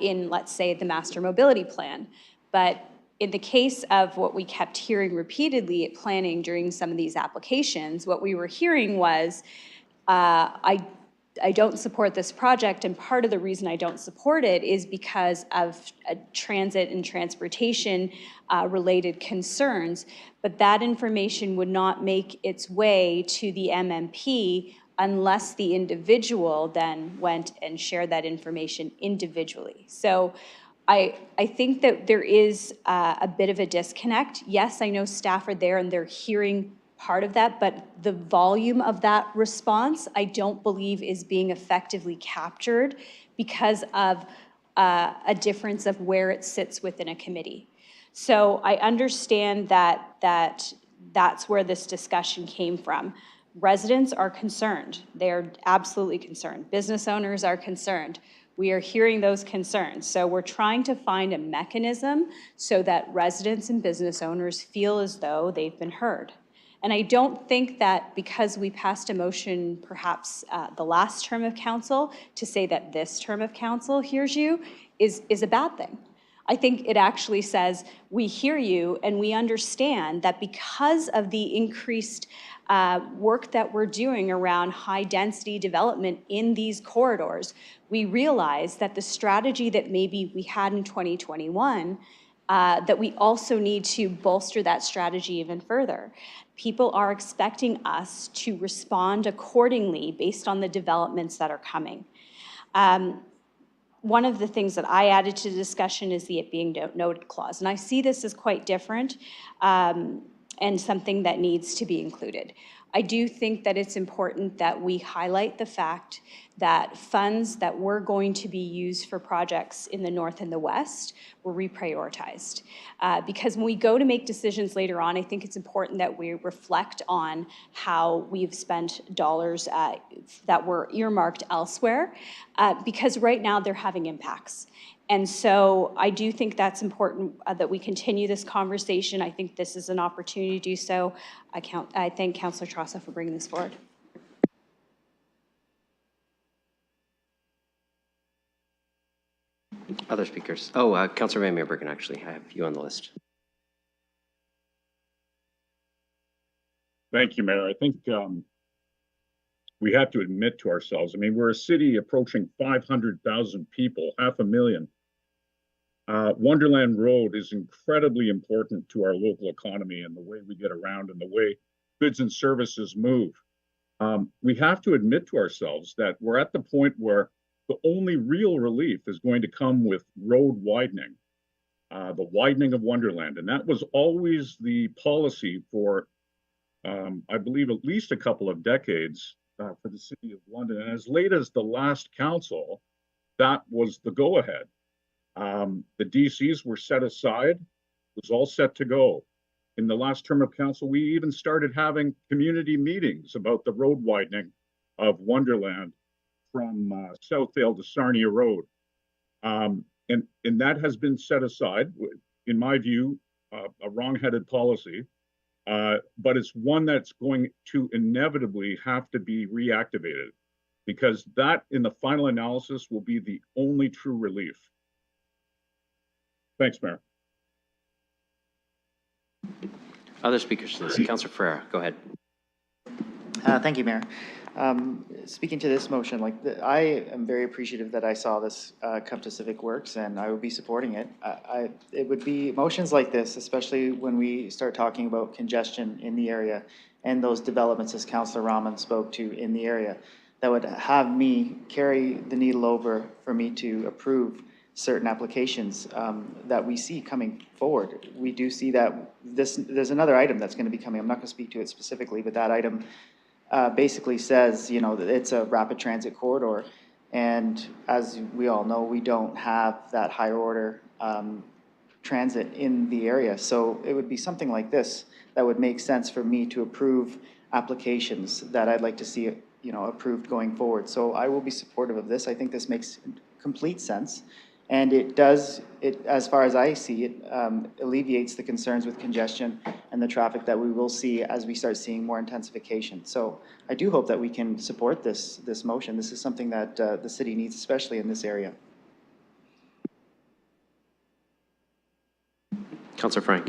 in, let's say, the master mobility plan. But in the case of what we kept hearing repeatedly at planning during some of these applications, what we were hearing was, I don't support this project, and part of the reason I don't support it is because of transit and transportation related concerns, but that information would not make its way to the MMP unless the individual then went and shared that information individually. So I think that there is a bit of a disconnect. Yes, I know staff are there and they're hearing part of that, but the volume of that response, I don't believe is being effectively captured because of a difference of where it sits within a committee. So I understand that that's where this discussion came from. Residents are concerned. They're absolutely concerned. Business owners are concerned. We are hearing those concerns. So we're trying to find a mechanism so that residents and business owners feel as though they've been heard. And I don't think that because we passed a motion perhaps the last term of council to say that this term of council hears you is a bad thing. I think it actually says we hear you and we understand that because of the increased work that we're doing around high density development in these corridors, we realize that the strategy that maybe we had in 2021, that we also need to bolster that strategy even further. People are expecting us to respond accordingly based on the developments that are coming. One of the things that I added to the discussion is the it being noted clause, and I see this as quite different and something that needs to be included. I do think that it's important that we highlight the fact that funds that were going to be used for projects in the north and the west were reprioritized. Because when we go to make decisions later on, I think it's important that we reflect on how we've spent dollars that were earmarked elsewhere, because right now they're having impacts. And so I do think that's important that we continue this conversation. I think this is an opportunity to do so. I thank Councillor Trasa for bringing this forward. Other speakers? Oh, Councillor Van Meerbergen, actually. I have you on the list. Thank you, Mayor. I think we have to admit to ourselves, I mean, we're a city approaching 500,000 people, 500,000. Wonderland Road is incredibly important to our local economy and the way we get around and the way goods and services move. We have to admit to ourselves that we're at the point where the only real relief is going to come with road widening, the widening of Wonderland. And that was always the policy for, I believe, at least a couple of decades for the City of London. And as late as the last council, that was the go-ahead. The DCs were set aside, it was all set to go. In the last term of council, we even started having community meetings about the road widening of Wonderland from Southdale to Sarnia Road. And that has been set aside, in my view, a wrong-headed policy, but it's one that's going to inevitably have to be reactivated, because that, in the final analysis, will be the only true relief. Thanks, Mayor. Other speakers to this. Councillor Ferreira, go ahead. Thank you, Mayor. Speaking to this motion, I am very appreciative that I saw this come to Civic Works, and I will be supporting it. It would be motions like this, especially when we start talking about congestion in the area and those developments, as Councillor Rahman spoke to, in the area, that would have me carry the needle over for me to approve certain applications that we see coming forward. We do see that there's another item that's going to be coming. I'm not going to speak to it specifically, but that item basically says, you know, that it's a rapid transit corridor, And as we all know, we don't have that higher order transit in the area. So it would be something like this that would make sense for me to approve applications that I'd like to see, approved going forward. So I will be supportive of this. I think this makes complete sense. And as far as I see it, alleviates the concerns with congestion and the traffic that we will see as we start seeing more intensification. So I do hope that we can support this motion. This is something that the city needs, especially in this area. Councillor Frank.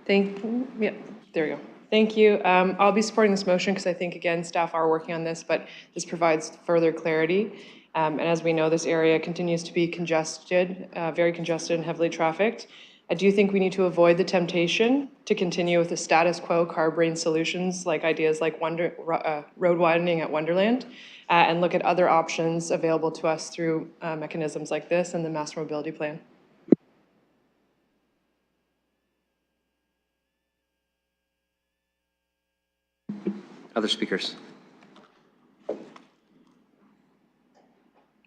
Yeah, there we go. Thank you. I'll be supporting this motion because I think, again, staff are working on this, but this provides further clarity. And as we know, this area continues to be congested, very congested and heavily trafficked. I do think we need to avoid the temptation to continue with the status quo car-brained solutions, like ideas like road widening at Wonderland, and look at other options available to us through mechanisms like this and the Master Mobility Plan. Other speakers?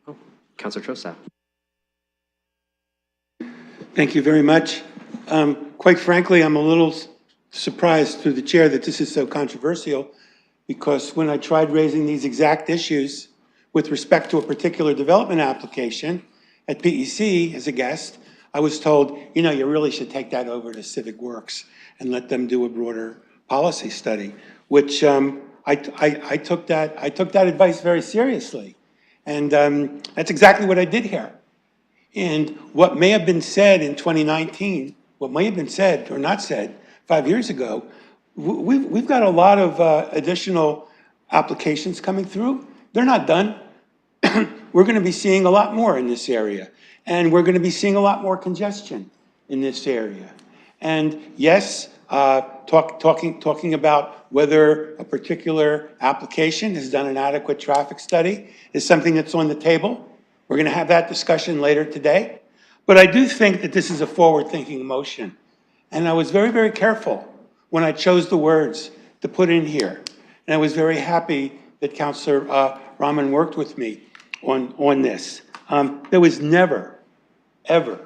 Oh, Councillor Trostad. Thank you very much. Quite frankly, I'm a little surprised through the chair that this is so controversial, because when I tried raising these exact issues with respect to a particular development application at PEC as a guest, I was told, you really should take that over to Civic Works and let them do a broader policy study, which I took that advice very seriously. And that's exactly what I did here. And what may have been said in 2019, what may have been said or not said 5 years ago, we've got a lot of additional applications coming through. They're not done. We're going to be seeing a lot more in this area. And we're going to be seeing a lot more congestion in this area. And yes, talking about whether a particular application has done an adequate traffic study is something that's on the table. We're going to have that discussion later today. But I do think that this is a forward-thinking motion. And I was very, very careful when I chose the words to put in here. And I was very happy that Councillor Rahman worked with me on this. There was never, ever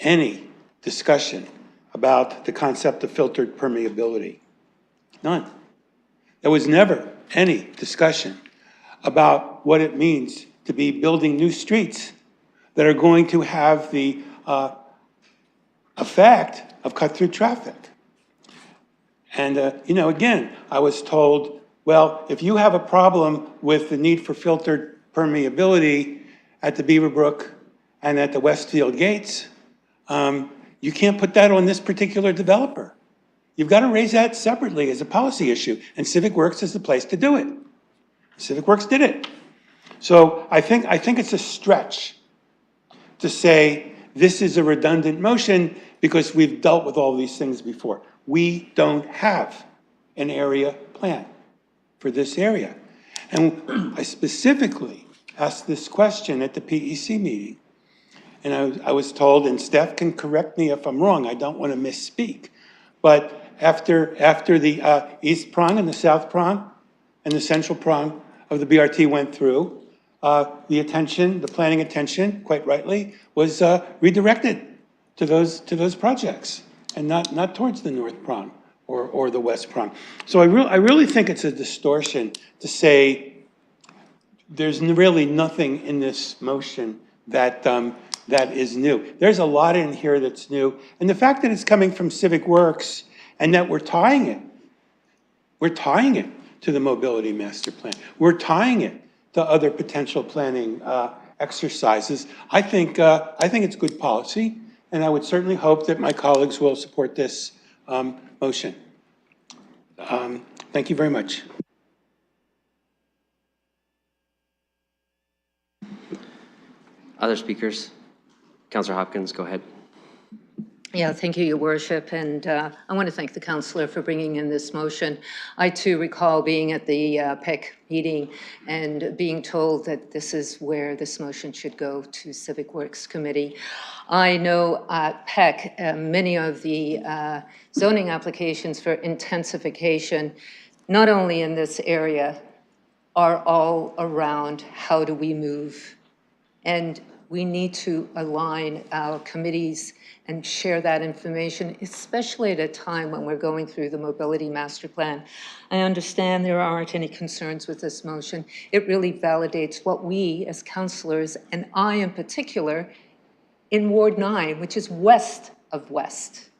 any discussion about the concept of filtered permeability. None. There was never any discussion about what it means to be building new streets that are going to have the effect of cut-through traffic. And, again, I was told, well, if you have a problem with the need for filtered permeability at the Beaverbrook and at the Westfield Gates, you can't put that on this particular developer. You've got to raise that separately as a policy issue, and Civic Works is the place to do it. Civic Works did it. So I think it's a stretch to say this is a redundant motion because we've dealt with all these things before. We don't have an area plan for this area. And I specifically asked this question at the PEC meeting. And I was told, and Steph can correct me if I'm wrong, I don't want to misspeak, but after the east prong and the south prong and the central prong of the BRT went through, the planning attention, quite rightly, was redirected to those projects and not towards the north prong or the west prong. So I really think it's a distortion to say there's really nothing in this motion that is new. There's a lot in here that's new. And the fact that it's coming from Civic Works and that we're tying it to the Mobility Master Plan. We're tying it to other potential planning exercises. I think it's good policy, and I would certainly hope that my colleagues will support this motion. Thank you very much. Other speakers? Councillor Hopkins, go ahead. Yeah, thank you, Your Worship, and I want to thank the councillor for bringing in this motion. I too recall being at the PEC meeting and being told that this is where this motion should go to Civic Works Committee. I know at PEC, many of the zoning applications for intensification, not only in this area, are all around how do we move. And we need to align our committees and share that information, especially at a time when we're going through the Mobility Master Plan. I understand there aren't any concerns with this motion. It really validates what we as councillors, and I in particular, in Ward 9, which is west of West,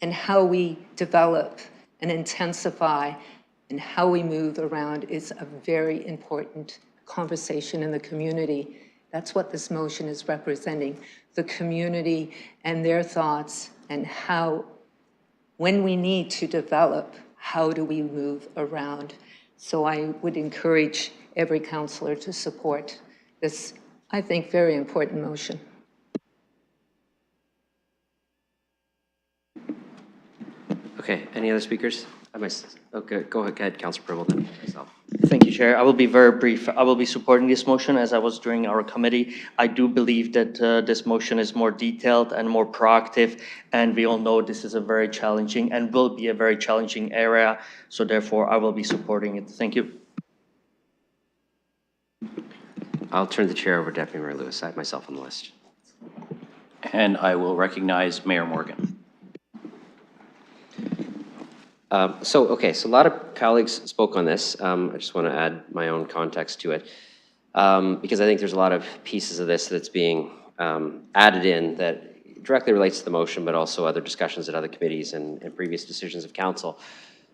and how we develop and intensify and how we move around is a very important conversation in the community. That's what this motion is representing, the community and their thoughts and how, when we need to develop, how do we move around? So I would encourage every councillor to support this, I think, very important motion. Okay, any other speakers? Okay, go ahead, Councillor Primble, then myself. Thank you, Chair. I will be very brief. I will be supporting this motion as I was during our committee. I do believe that this motion is more detailed and more proactive, and we all know this is a very challenging and will be a very challenging area, so therefore I will be supporting it. Thank you. I'll turn the chair over to Deputy Mayor Lewis. I have myself on the list. And I will recognize Mayor Morgan. So a lot of colleagues spoke on this. I just want to add my own context to it because I think there's a lot of pieces of this that's being added in that directly relates to the motion, but also other discussions at other committees and previous decisions of council.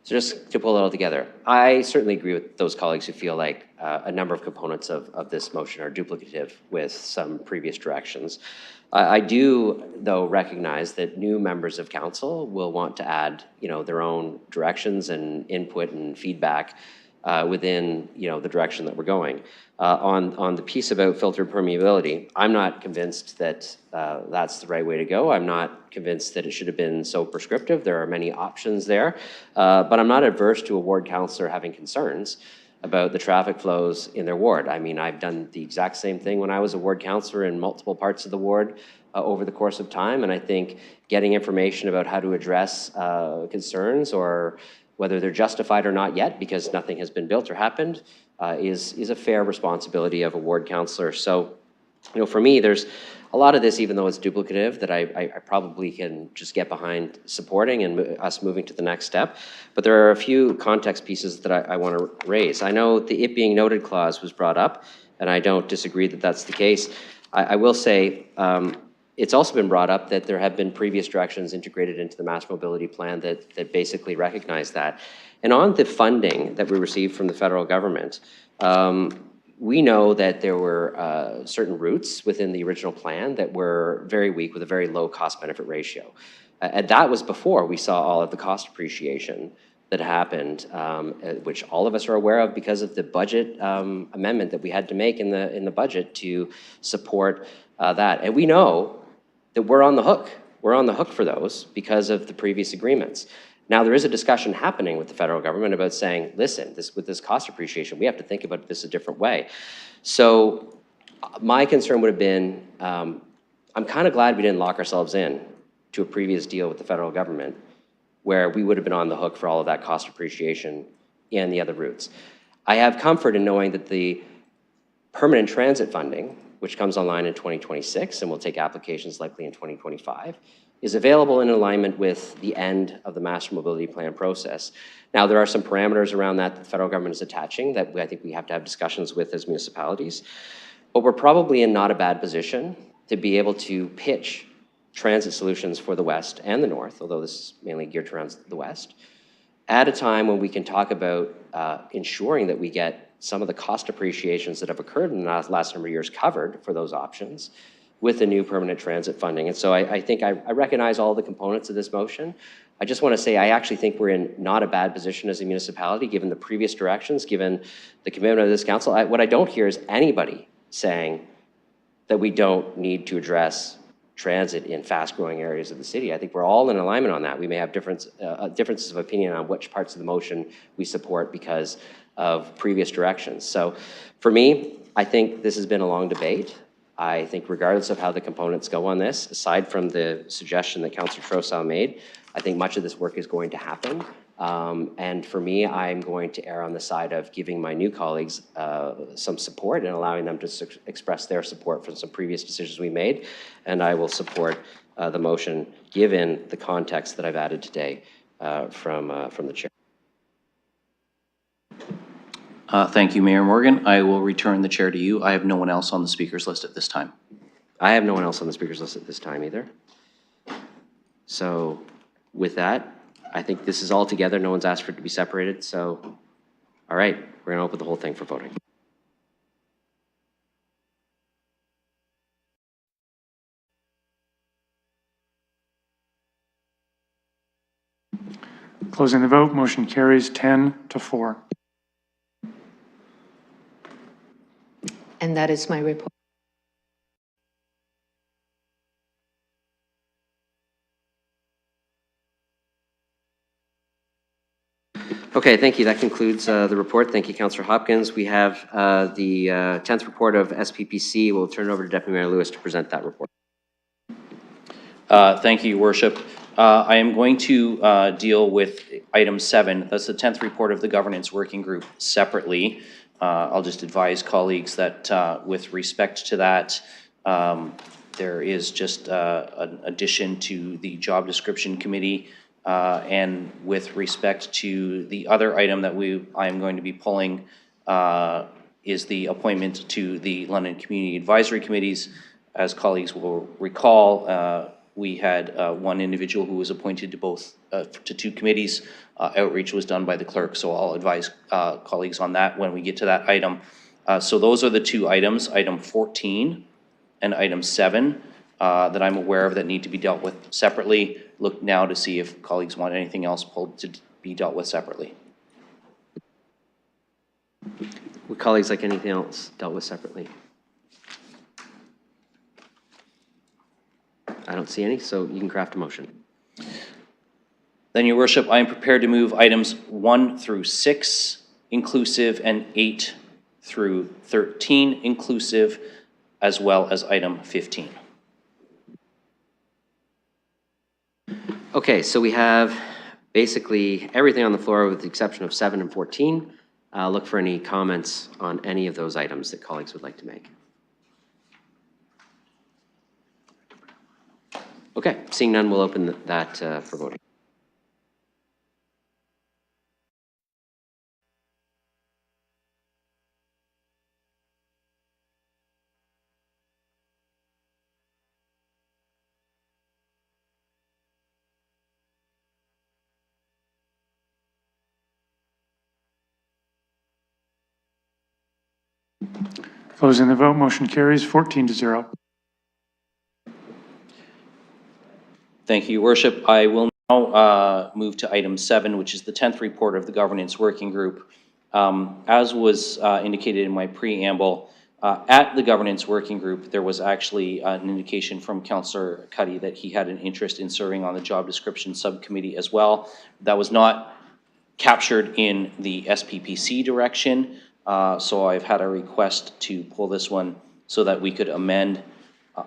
So just to pull it all together, I certainly agree with those colleagues who feel like a number of components of this motion are duplicative with some previous directions. I do, though, recognize that new members of council will want to add, their own directions and input and feedback within, the direction that we're going. On the piece about filtered permeability, I'm not convinced that that's the right way to go. I'm not convinced that it should have been so prescriptive. There are many options there, but I'm not adverse to a ward councillor having concerns about the traffic flows in their ward. I mean, I've done the exact same thing when I was a ward councillor in multiple parts of the ward over the course of time, and I think getting information about how to address concerns or whether they're justified or not yet because nothing has been built or happened is a fair responsibility of a ward councillor. So, for me, there's a lot of this, even though it's duplicative, that I probably can just get behind supporting and us moving to the next step. But there are a few context pieces that I want to raise. I know the "it being noted" clause was brought up, and I don't disagree that that's the case. I will say it's also been brought up that there have been previous directions integrated into the Mass Mobility Plan that basically recognize that. And on the funding that we received from the federal government, we know that there were certain routes within the original plan that were very weak with a very low cost-benefit ratio. And that was before we saw all of the cost appreciation that happened, which all of us are aware of because of the budget amendment that we had to make in the budget to support that. And we know that we're on the hook. We're on the hook for those because of the previous agreements. Now, there is a discussion happening with the federal government about saying, listen, with this cost appreciation, we have to think about this a different way. So my concern would have been, I'm kind of glad we didn't lock ourselves in to a previous deal with the federal government where we would have been on the hook for all of that cost appreciation and the other routes. I have comfort in knowing that the permanent transit funding, which comes online in 2026 and will take applications likely in 2025, is available in alignment with the end of the Master Mobility Plan process. Now, there are some parameters around that the federal government is attaching that I think we have to have discussions with as municipalities. But we're probably in not a bad position to be able to pitch transit solutions for the West and the North, although this is mainly geared towards the West, at a time when we can talk about ensuring that we get some of the cost appreciations that have occurred in the last number of years covered for those options with the new permanent transit funding. And so I think I recognize all the components of this motion. I just want to say I actually think we're in not a bad position as a municipality, given the previous directions, given the commitment of this council. What I don't hear is anybody saying that we don't need to address transit in fast-growing areas of the city. I think we're all in alignment on that. We may have differences of opinion on which parts of the motion we support because of previous directions. So for me, I think this has been a long debate. I think regardless of how the components go on this, aside from the suggestion that Councillor Trosal made, I think much of this work is going to happen And for me, I'm going to err on the side of giving my new colleagues some support and allowing them to express their support for some previous decisions we made. And I will support the motion, given the context that I've added today from the chair. Thank you, Mayor Morgan. I will return the chair to you. I have no one else on the speakers list at this time. I have no one else on the speakers list at this time either. So with that, I think this is all together. No one's asked for it to be separated. So, all right, we're going to open the whole thing for voting. Closing the vote, motion carries 10-4. And that is my report. Okay, thank you. That concludes the report. Thank you, Councillor Hopkins. We have the 10th report of SPPC. We'll turn it over to Deputy Mayor Lewis to present that report. Thank you, Your Worship. I am going to deal with item 7. That's the 10th report of the Governance Working Group separately. I'll just advise colleagues that with respect to that, there is just an addition to the job description committee. And with respect to the other item that I am going to be pulling is the appointment to the London Community Advisory Committees. As colleagues will recall, we had one individual who was appointed to two committees. Outreach was done by the clerk, so I'll advise colleagues on that when we get to that item. So those are the two items, item 14 and item 7, that I'm aware of that need to be dealt with separately. Look now to see if colleagues want anything else pulled to be dealt with separately. Would colleagues like anything else dealt with separately? I don't see any, so you can craft a motion. Then, Your Worship, I am prepared to move items 1 through 6 inclusive and 8 through 13 inclusive, as well as item 15. Okay, so we have basically everything on the floor with the exception of 7 and 14. Look for any comments on any of those items that colleagues would like to make. Okay, seeing none, we'll open that for voting. Closing the vote, motion carries 14-0. Thank you, Your Worship. I will now move to item 7, which is the 10th report of the Governance Working Group. As was indicated in my preamble, at the Governance Working Group, there was actually an indication from Councillor Cuddy that he had an interest in serving on the job description subcommittee as well. That was not captured in the SPPC direction, so I've had a request to pull this one so that we could amend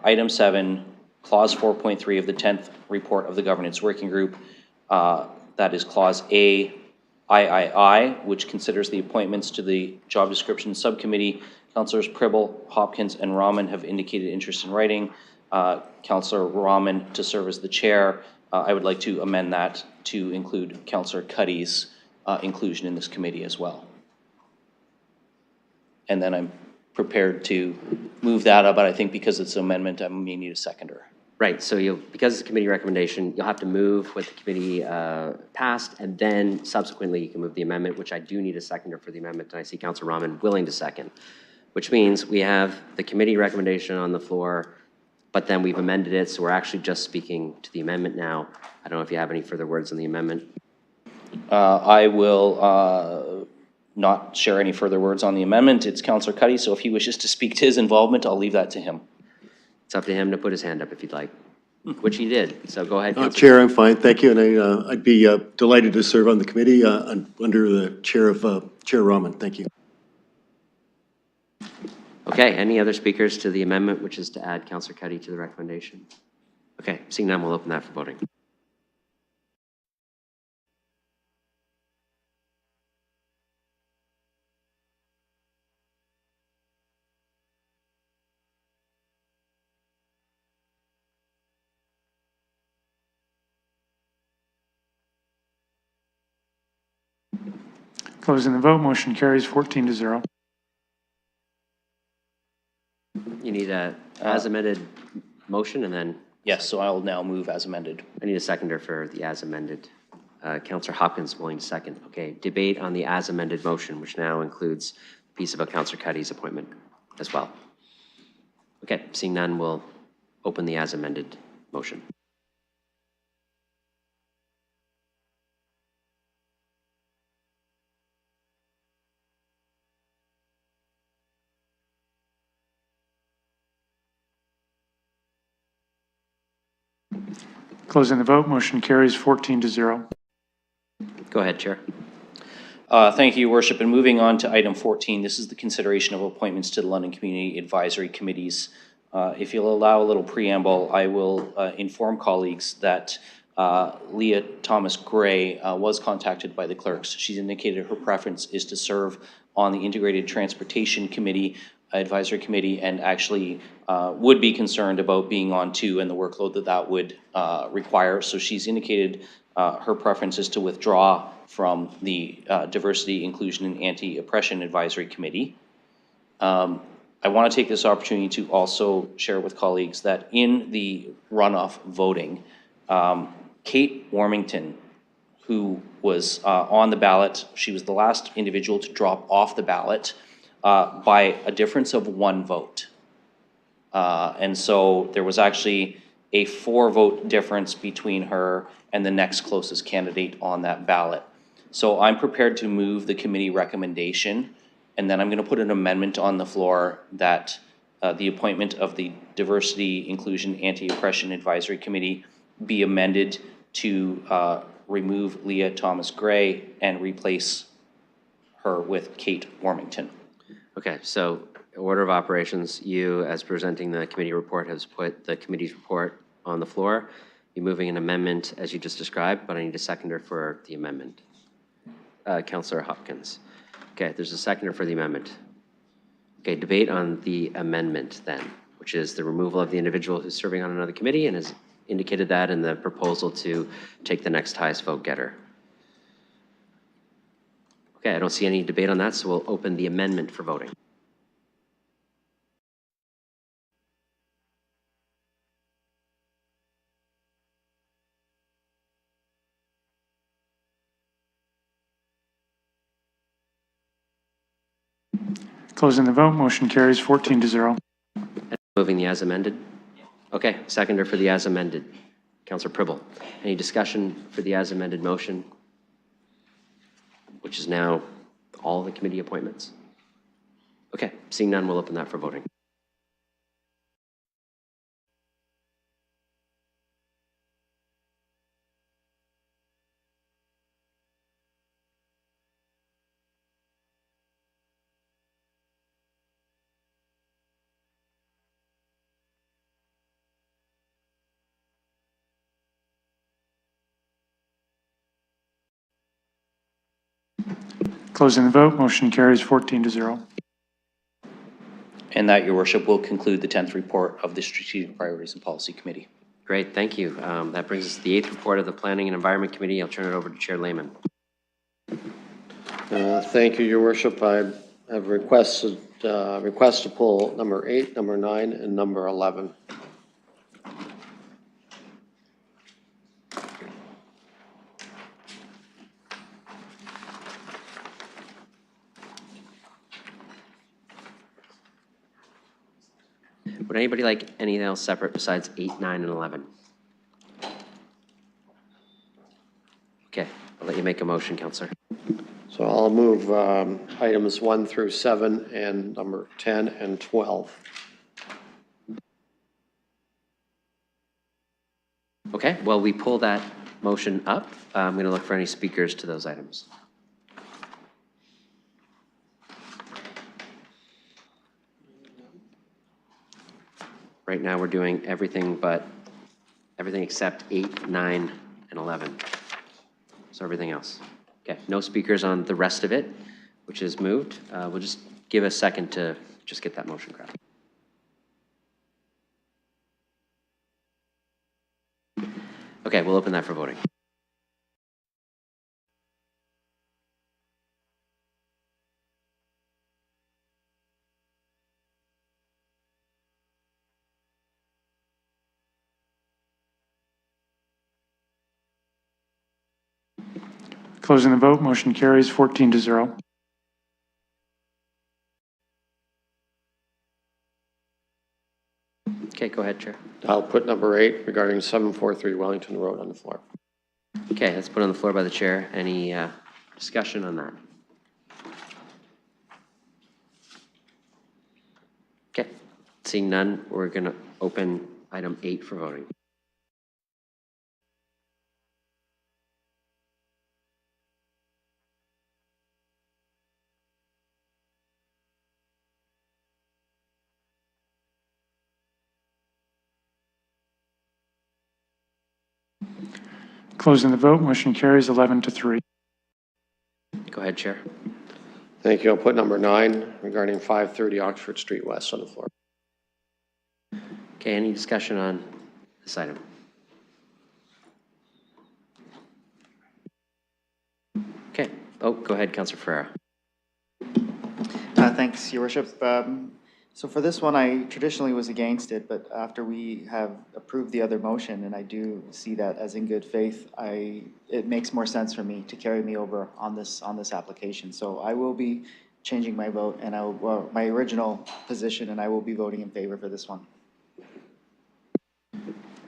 item 7, clause 4.3 of the 10th report of the Governance Working Group. That is clause A, III, which considers the appointments to the job description subcommittee. Councillors Pribble, Hopkins, and Rahman have indicated interest in writing. Councillor Rahman to serve as the chair. I would like to amend that to include Councillor Cuddy's inclusion in this committee as well. And then I'm prepared to move that up, but I think because it's an amendment, I may need a seconder. Right, so because it's a committee recommendation, you'll have to move what the committee passed, and then subsequently you can move the amendment, which I do need a seconder for the amendment, and I see Councillor Rahman willing to second, which means we have the committee recommendation on the floor, but then we've amended it, so we're actually just speaking to the amendment now. I don't know if you have any further words on the amendment. I will not share any further words on the amendment. It's Councillor Cuddy, so if he wishes to speak to his involvement, I'll leave that to him. It's up to him to put his hand up if you'd like, which he did. So go ahead, Councillor. Chair, I'm fine, thank you, and I'd be delighted to serve on the committee under the chair of Chair Rahman. Thank you. Okay, any other speakers to the amendment, which is to add Councillor Cuddy to the recommendation? Okay, seeing none, we'll open that for voting. Closing the vote, motion carries 14-0. You need a as amended motion, and then Yes, so I'll now move as amended. I need a seconder for the as amended. Councillor Hopkins willing to second. Okay, debate on the as amended motion, which now includes a piece about Councillor Cuddy's appointment as well. Okay, seeing none, we'll open the as amended motion. Closing the vote, motion carries 14-0. Go ahead, Chair. Thank you, Your Worship. And moving on to item 14, this is the consideration of appointments to the London Community Advisory Committees. If you'll allow a little preamble, I will inform colleagues that Leah Thomas Gray was contacted by the clerks. She's indicated her preference is to serve on the Integrated Transportation Committee, Advisory Committee, and actually would be concerned about being on two and the workload that that would require. So she's indicated her preference is to withdraw from the Diversity, Inclusion, and Anti-Oppression Advisory Committee. I want to take this opportunity to also share with colleagues that in the runoff voting, Kate Warmington, who was on the ballot, she was the last individual to drop off the ballot by a difference of 1 vote. And so there was actually a 4-vote difference between her and the next closest candidate on that ballot. So I'm prepared to move the committee recommendation, and then I'm going to put an amendment on the floor that the appointment of the Diversity, Inclusion, Anti-Oppression Advisory Committee be amended to remove Leah Thomas Gray and replace her with Kate Warmington. Okay, so order of operations, you, as presenting the committee report, has put the committee's report on the floor. You're moving an amendment as you just described, but I need a seconder for the amendment. Councillor Hopkins. Okay, there's a seconder for the amendment. Okay, debate on the amendment then, which is the removal of the individual who's serving on another committee and has indicated that in the proposal to take the next highest vote getter. Okay, I don't see any debate on that, so we'll open the amendment for voting. Closing the vote, motion carries 14-0. Moving the as amended? Okay, seconder for the as amended. Councillor Pribble. Any discussion for the as amended motion, which is now all the committee appointments? Okay, seeing none, we'll open that for voting. Closing the vote, motion carries 14-0. And that, Your Worship, will conclude the 10th report of the Strategic Priorities and Policy Committee. Great, thank you. That brings us to the 8th report of the Planning and Environment Committee. I'll turn it over to Chair Lehman. Thank you, Your Worship. I have requests to pull number 8, number 9, and number 11. Would anybody like anything else separate besides 8, 9, and 11? Okay, I'll let you make a motion, Councillor. So I'll move items 1 through 7 and number 10 and 12. Okay, well, we pull that motion up. I'm going to look for any speakers to those items. Right now, we're doing everything except 8, 9, and 11. So everything else. Okay, no speakers on the rest of it, which is moved. We'll just give a second to just get that motion crafted. Okay, we'll open that for voting. Closing the vote, motion carries 14-0. Okay, go ahead, Chair. I'll put number 8 regarding 743 Wellington Road on the floor. Okay, that's put on the floor by the chair. Any discussion on that? Okay, seeing none, we're going to open item 8 for voting. Closing the vote, motion carries 11-3. Go ahead, Chair. Thank you. I'll put number 9 regarding 530 Oxford Street West on the floor. Okay, any discussion on this item? Okay. Oh, go ahead, Councillor Ferreira. Thanks, Your Worship. So for this one, I traditionally was against it, but after we have approved the other motion, and I do see that as in good faith, it makes more sense for me to carry me over on this application. So I will be changing my vote and my original position, and I will be voting in favor for this one.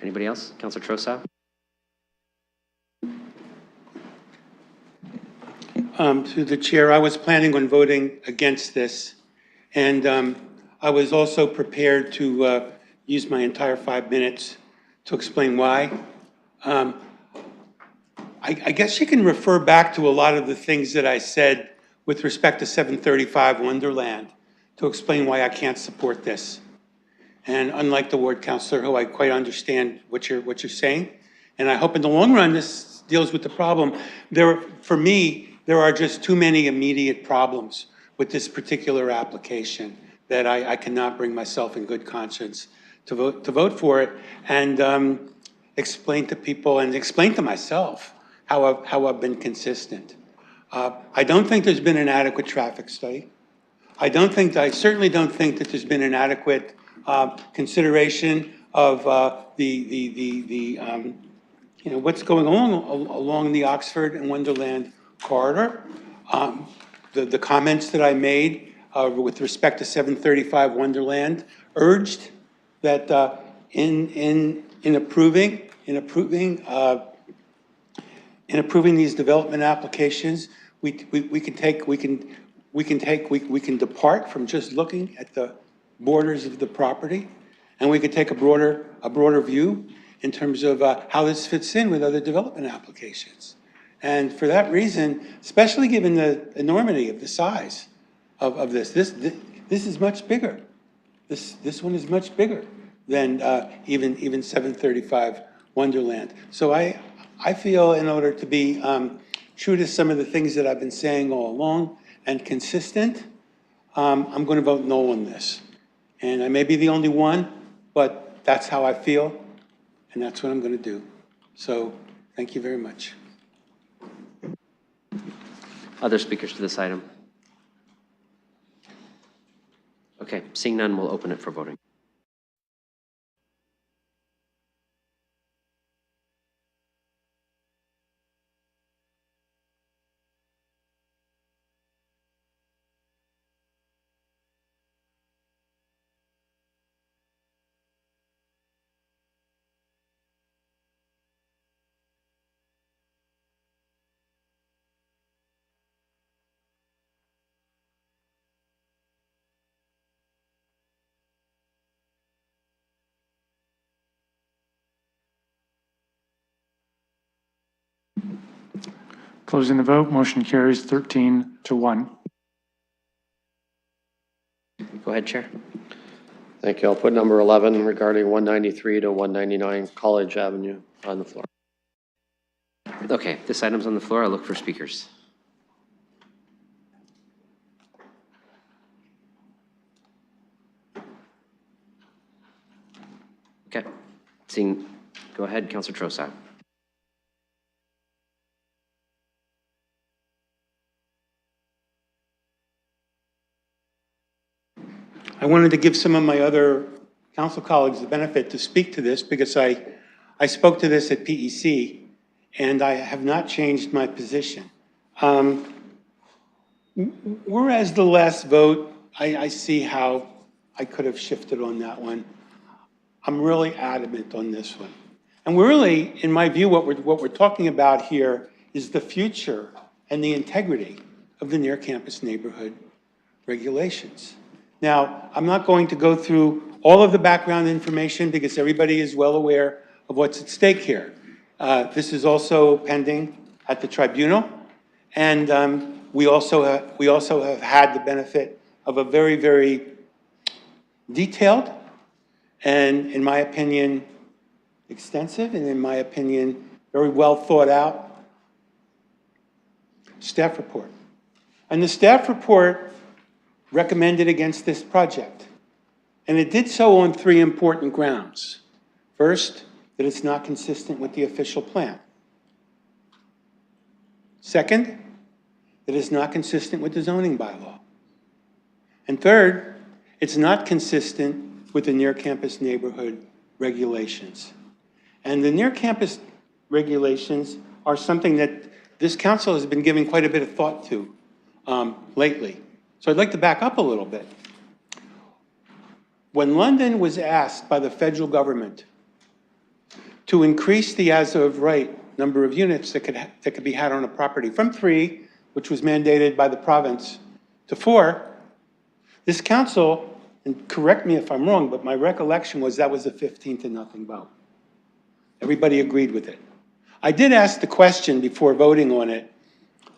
Anybody else? Councillor Trosa? To the chair, I was planning on voting against this, and I was also prepared to use my entire 5 minutes to explain why. I guess you can refer back to a lot of the things that I said with respect to 735 Wonderland to explain why I can't support this. And unlike the ward councillor, who I quite understand what you're saying, and I hope in the long run this deals with the problem. For me, there are just too many immediate problems with this particular application that I cannot bring myself in good conscience to vote for it, and explain to people and explain to myself how I've been consistent. I don't think there's been an adequate traffic study. I certainly don't think that there's been an adequate consideration of what's going on along the Oxford and Wonderland corridor. The comments that I made with respect to 735 Wonderland urged that in approving these development applications, we can depart from just looking at the borders of the property, and we could take a broader view in terms of how this fits in with other development applications. And for that reason, especially given the enormity of the size of this is much bigger. This one is much bigger than even 735 Wonderland. So I feel, in order to be true to some of the things that I've been saying all along and consistent, I'm going to vote no on this. And I may be the only one, but that's how I feel, and that's what I'm going to do. So thank you very much. Other speakers to this item? Okay, seeing none, we'll open it for voting. Closing the vote, motion carries 13-1. Go ahead, Chair. Thank you. I'll put number 11 regarding 193 to 199 College Avenue on the floor. Okay, this item's on the floor. I'll look for speakers. Okay, go ahead, Councillor Trosa. I wanted to give some of my other council colleagues the benefit to speak to this, because I spoke to this at PEC, and I have not changed my position. Whereas the last vote, I see how I could have shifted on that one. I'm really adamant on this one. And we're really, in my view, what we're talking about here is the future and the integrity of the near-campus neighborhood regulations. Now, I'm not going to go through all of the background information because everybody is well aware of what's at stake here. This is also pending at the tribunal, and we also have had the benefit of a very, very detailed and, in my opinion, extensive and, in my opinion, very well thought out staff report. And the staff report recommended against this project. And it did so on 3 important grounds. First, that it's not consistent with the official plan. Second, that it's not consistent with the zoning bylaw. And third, it's not consistent with the near-campus neighborhood regulations. And the near-campus regulations are something that this council has been giving quite a bit of thought to lately. So I'd like to back up a little bit. When London was asked by the federal government to increase the as of right number of units that could be had on a property from 3, which was mandated by the province, to 4, this council, and correct me if I'm wrong, but my recollection was that was a 15-0 vote. Everybody agreed with it. I did ask the question before voting on it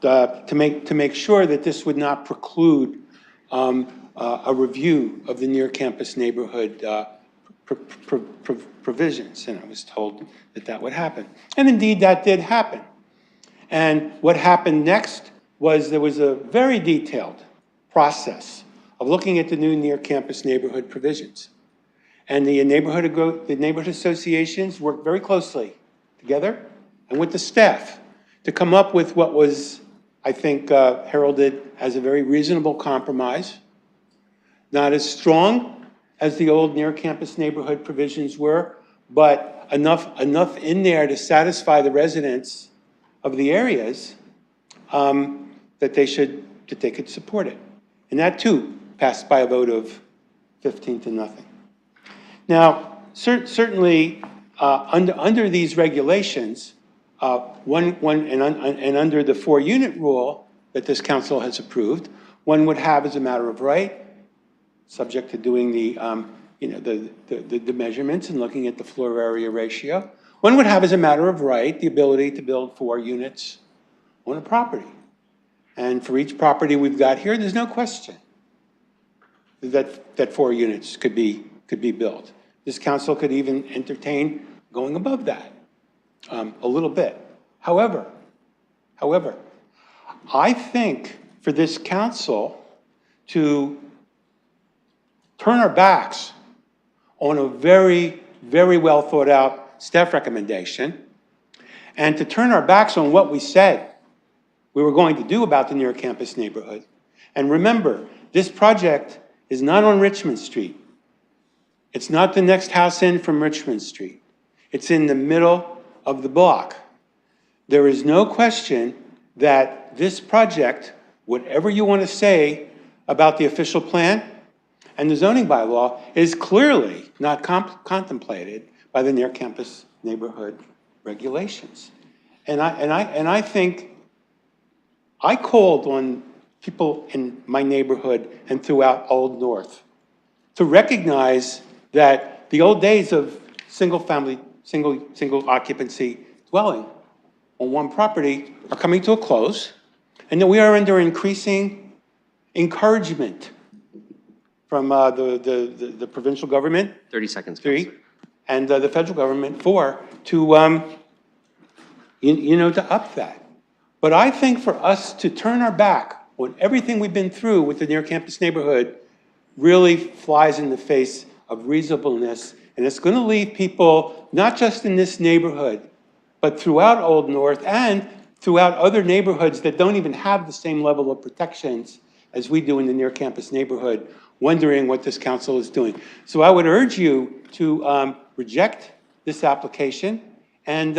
to make sure that this would not preclude a review of the near-campus neighborhood provisions, and I was told that that would happen. And indeed, that did happen. And what happened next was there was a very detailed process of looking at the new near-campus neighborhood provisions. And the neighborhood associations worked very closely together and with the staff to come up with what was, I think, heralded as a very reasonable compromise. Not as strong as the old near-campus neighborhood provisions were, but enough in there to satisfy the residents of the areas that they could support it. And that too passed by a vote of 15-0. Now, certainly under these regulations, and under the 4-unit rule that this council has approved, one would have as a matter of right, subject to doing the measurements and looking at the floor area ratio, one would have as a matter of right the ability to build 4 units on a property. And for each property we've got here, there's no question that 4 units could be built. This council could even entertain going above that a little bit. However, I think for this council to turn our backs on a very, very well thought out staff recommendation and to turn our backs on what we said we were going to do about the near-campus neighborhood. And remember, this project is not on Richmond Street. It's not the next house in from Richmond Street. It's in the middle of the block. There is no question that this project, whatever you want to say about the official plan and the zoning bylaw, is clearly not contemplated by the near-campus neighborhood regulations. And I think I called on people in my neighborhood and throughout Old North to recognize that the old days of single occupancy dwelling on one property are coming to a close, and that we are under increasing encouragement from the provincial government, 30 seconds, 3, and the federal government, 4, to to up that. But I think for us to turn our back on everything we've been through with the near-campus neighborhood really flies in the face of reasonableness, and it's going to leave people, not just in this neighborhood, but throughout Old North and throughout other neighborhoods that don't even have the same level of protections as we do in the near-campus neighborhood, wondering what this council is doing. So I would urge you to reject this application and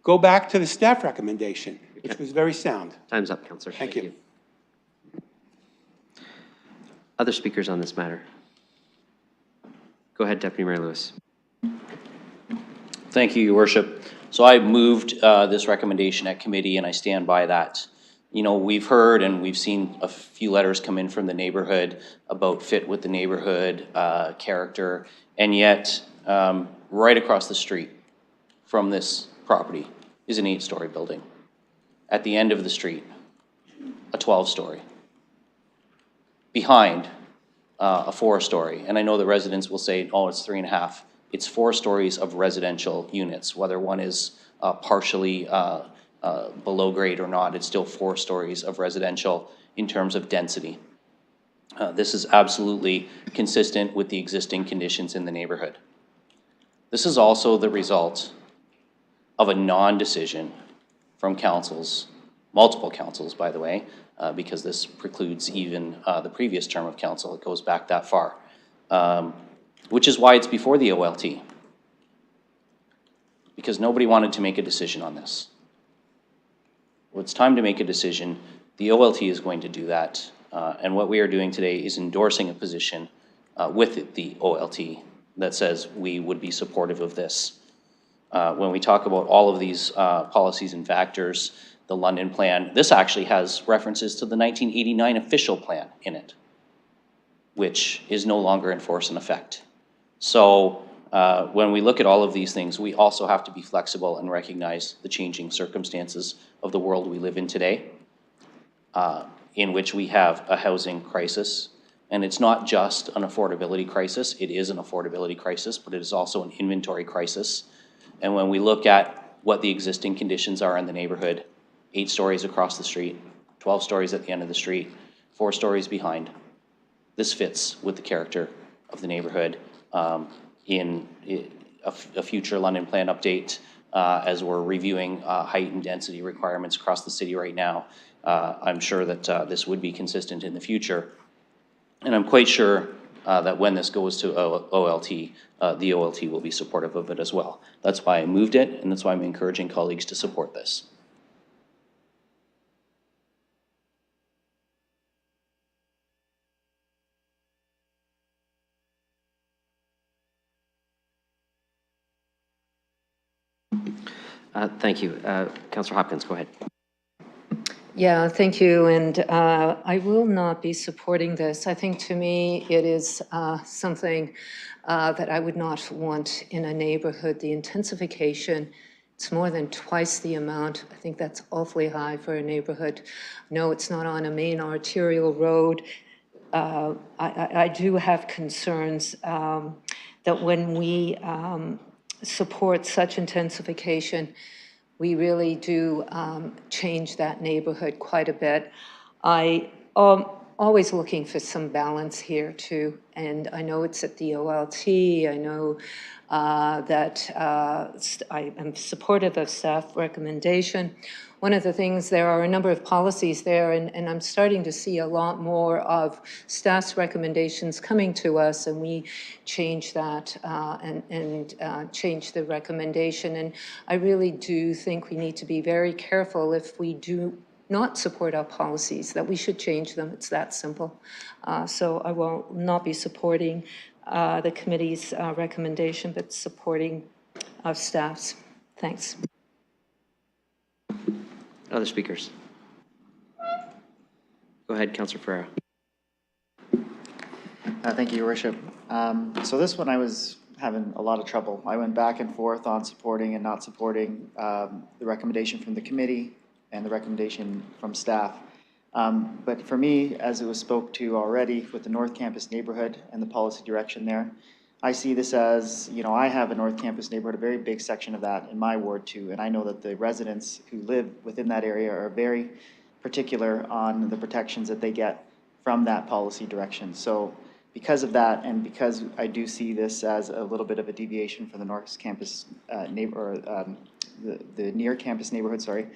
go back to the staff recommendation. which was very sound. Time's up, Councillor. Thank you. Other speakers on this matter? Go ahead, Deputy Mayor Lewis. Thank you, Your Worship. So I moved this recommendation at committee, and I stand by that. You know, we've heard and we've seen a few letters come in from the neighborhood about fit with the neighborhood, character, and yet right across the street from this property is an 8-story building. At the end of the street, a 12-story. Behind, a 4-story. And I know the residents will say, oh, it's 3.5. It's 4 stories of residential units, whether one is partially below grade or not, it's still 4 stories of residential in terms of density. This is absolutely consistent with the existing conditions in the neighborhood. This is also the result of a non-decision from councils, multiple councils, by the way, because this precludes even the previous term of council. It goes back that far, which is why it's before the OLT, because nobody wanted to make a decision on this. Well, it's time to make a decision. The OLT is going to do that, and what we are doing today is endorsing a position with the OLT that says we would be supportive of this. When we talk about all of these policies and factors, the London Plan, this actually has references to the 1989 official plan in it, which is no longer in force and effect. So when we look at all of these things, we also have to be flexible and recognize the changing circumstances of the world we live in today, in which we have a housing crisis. And it's not just an affordability crisis. It is an affordability crisis, but it is also an inventory crisis. And when we look at what the existing conditions are in the neighborhood, 8 stories across the street, 12 stories at the end of the street, 4 stories behind, this fits with the character of the neighborhood. In a future London Plan update, as we're reviewing height and density requirements across the city right now, I'm sure that this would be consistent in the future. And I'm quite sure that when this goes to OLT, the OLT will be supportive of it as well. That's why I moved it, and that's why I'm encouraging colleagues to support this. Thank you. Councillor Hopkins, go ahead. Yeah, thank you. And I will not be supporting this. I think to me it is something that I would not want in a neighborhood. The intensification, it's more than twice the amount. I think that's awfully high for a neighborhood. No, it's not on a main arterial road. I do have concerns that when we support such intensification, we really do change that neighborhood quite a bit. I am always looking for some balance here too, and I know it's at the OLT. I know that I am supportive of staff recommendation. One of the things, there are a number of policies there, and I'm starting to see a lot more of staff's recommendations coming to us, and we change that and change the recommendation. And I really do think we need to be very careful if we do not support our policies, that we should change them. It's that simple. So I will not be supporting the committee's recommendation, but supporting our staff's. Thanks. Other speakers? Go ahead, Councillor Ferreira. Thank you, Your Worship. So this one I was having a lot of trouble. I went back and forth on supporting and not supporting the recommendation from the committee and the recommendation from staff. But for me, as it was spoke to already with the North Campus neighborhood and the policy direction there, I see this as, you know, I have a North Campus neighborhood, a very big section of that in my ward too, and I know that the residents who live within that area are very particular on the protections that they get from that policy direction. So because of that, and because I do see this as a little bit of a deviation from the North Campus the near campus neighborhood, sorry,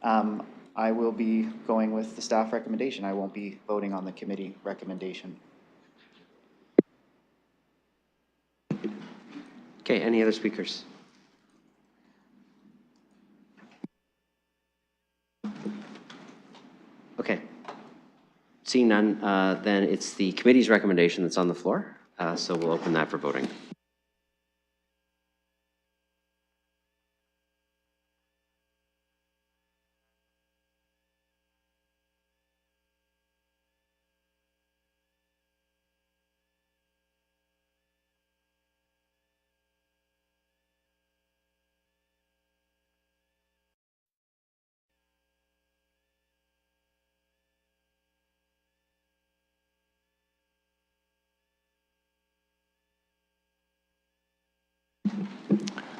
I will be going with the staff recommendation. I won't be voting on the committee recommendation. Okay, any other speakers? Seeing none, then it's the committee's recommendation that's on the floor. So we'll open that for voting.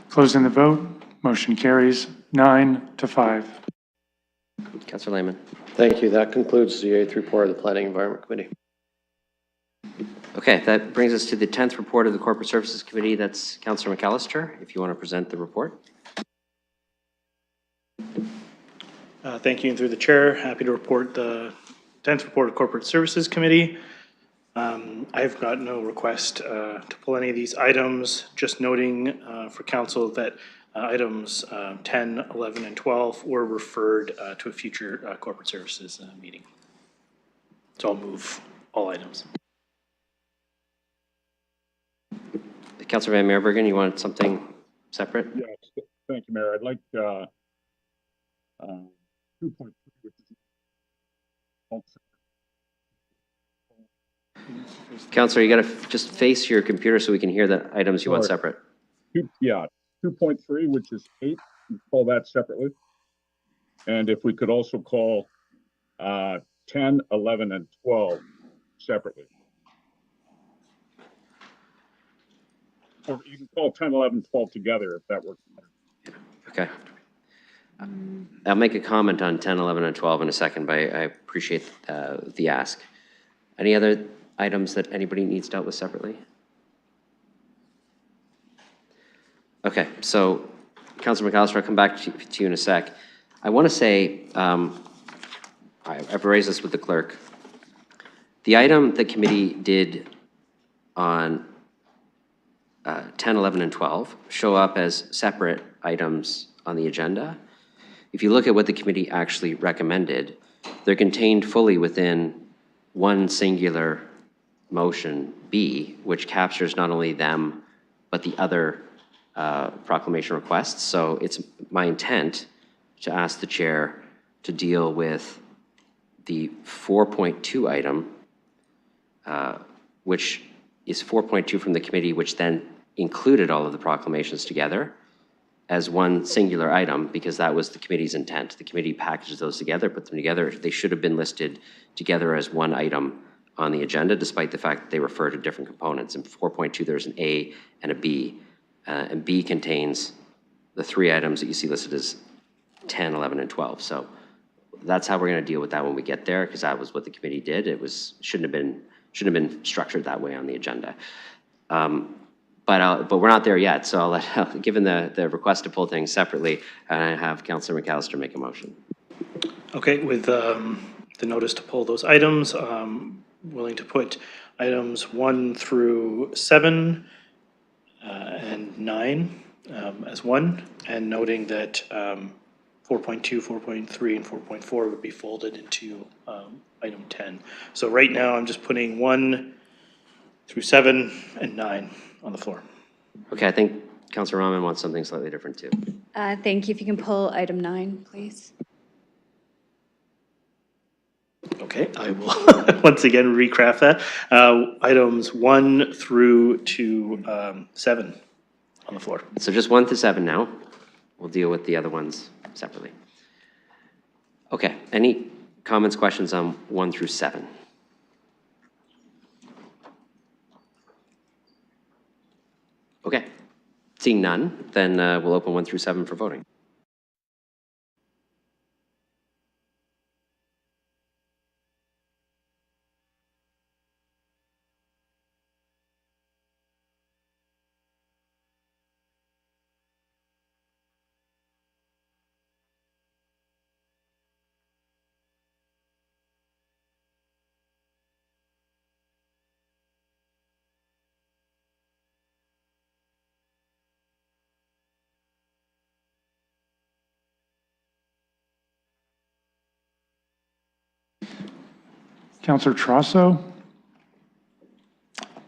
Closing the vote, motion carries 9-5. Councillor Lehman. Thank you. That concludes the 8th report of the Planning Environment Committee. Okay, that brings us to the 10th report of the Corporate Services Committee. That's Councillor McAllister, if you want to present the report. Thank you, and through the chair, happy to report the 10th report of Corporate Services Committee. I've got no request to pull any of these items, just noting for council that items 10, 11, and 12 were referred to a future Corporate Services meeting. So I'll move all items. Councillor Van Meerbergen, you want something separate? Yes, thank you, Mayor. I'd like 2.3, which is Councillor, you got to just face your computer so we can hear the items you want Sorry. separate. 2.3, which is 8, we call that separately. And if we could also call 10, 11, and 12 separately. Or you can call 10, 11, 12 together if that works better. Okay. I'll make a comment on 10, 11, and 12 in a second, but I appreciate the ask. Any other items that anybody needs dealt with separately? Okay, so Councillor McAllister, I'll come back to you in a sec. I want to say, I've raised this with the clerk. The item the committee did on 10, 11, and 12 show up as separate items on the agenda. If you look at what the committee actually recommended, they're contained fully within one singular motion B, which captures not only them, but the other proclamation requests. So it's my intent to ask the chair to deal with the 4.2 item, which is 4.2 from the committee, which then included all of the proclamations together as one singular item, because that was the committee's intent. The committee packaged those together, put them together. They should have been listed together as one item on the agenda, despite the fact that they refer to different components. In 4.2, there's an A and a B, and B contains the 3 items that you see listed as 10, 11, and 12. So that's how we're going to deal with that when we get there, because that was what the committee did. It shouldn't have been structured that way on the agenda. But we're not there yet, so given the request to pull things separately, I have Councillor McAllister make a motion. Okay, with the notice to pull those items, willing to put items 1 through 7 and 9 as one, and noting that 4.2, 4.3, and 4.4 would be folded into item 10. So right now, I'm just putting 1 through 7 and 9 on the floor. Okay, I think Councillor Rahman wants something slightly different too. Thank you. If you can pull item 9, please. Okay, I will once again recraft that. Items 1 through to 7 on the floor. So just 1 to 7 now. We'll deal with the other ones separately. Okay, any comments, questions on 1 through 7? Okay, seeing none, then we'll open 1 through 7 for voting. Counselor Trosso.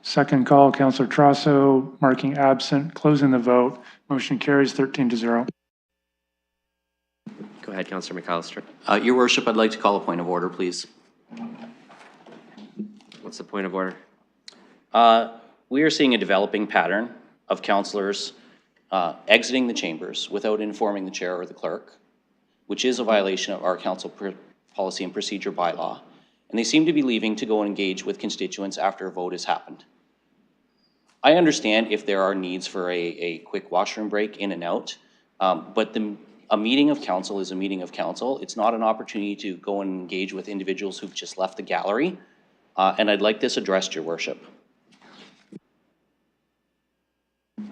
Second call, Counselor Trosso, marking absent, closing the vote. Motion carries 13-0. Go ahead, Councillor McAllister. Your worship, I'd like to call a point of order, please. What's the point of order? We are seeing a developing pattern of councillors exiting the chambers without informing the chair or the clerk, which is a violation of our council policy and procedure bylaw. And they seem to be leaving to go and engage with constituents after a vote has happened. I understand if there are needs for a quick washroom break in and out, but a meeting of council is a meeting of council. It's not an opportunity to go and engage with individuals who've just left the gallery. And I'd like this addressed, Your Worship.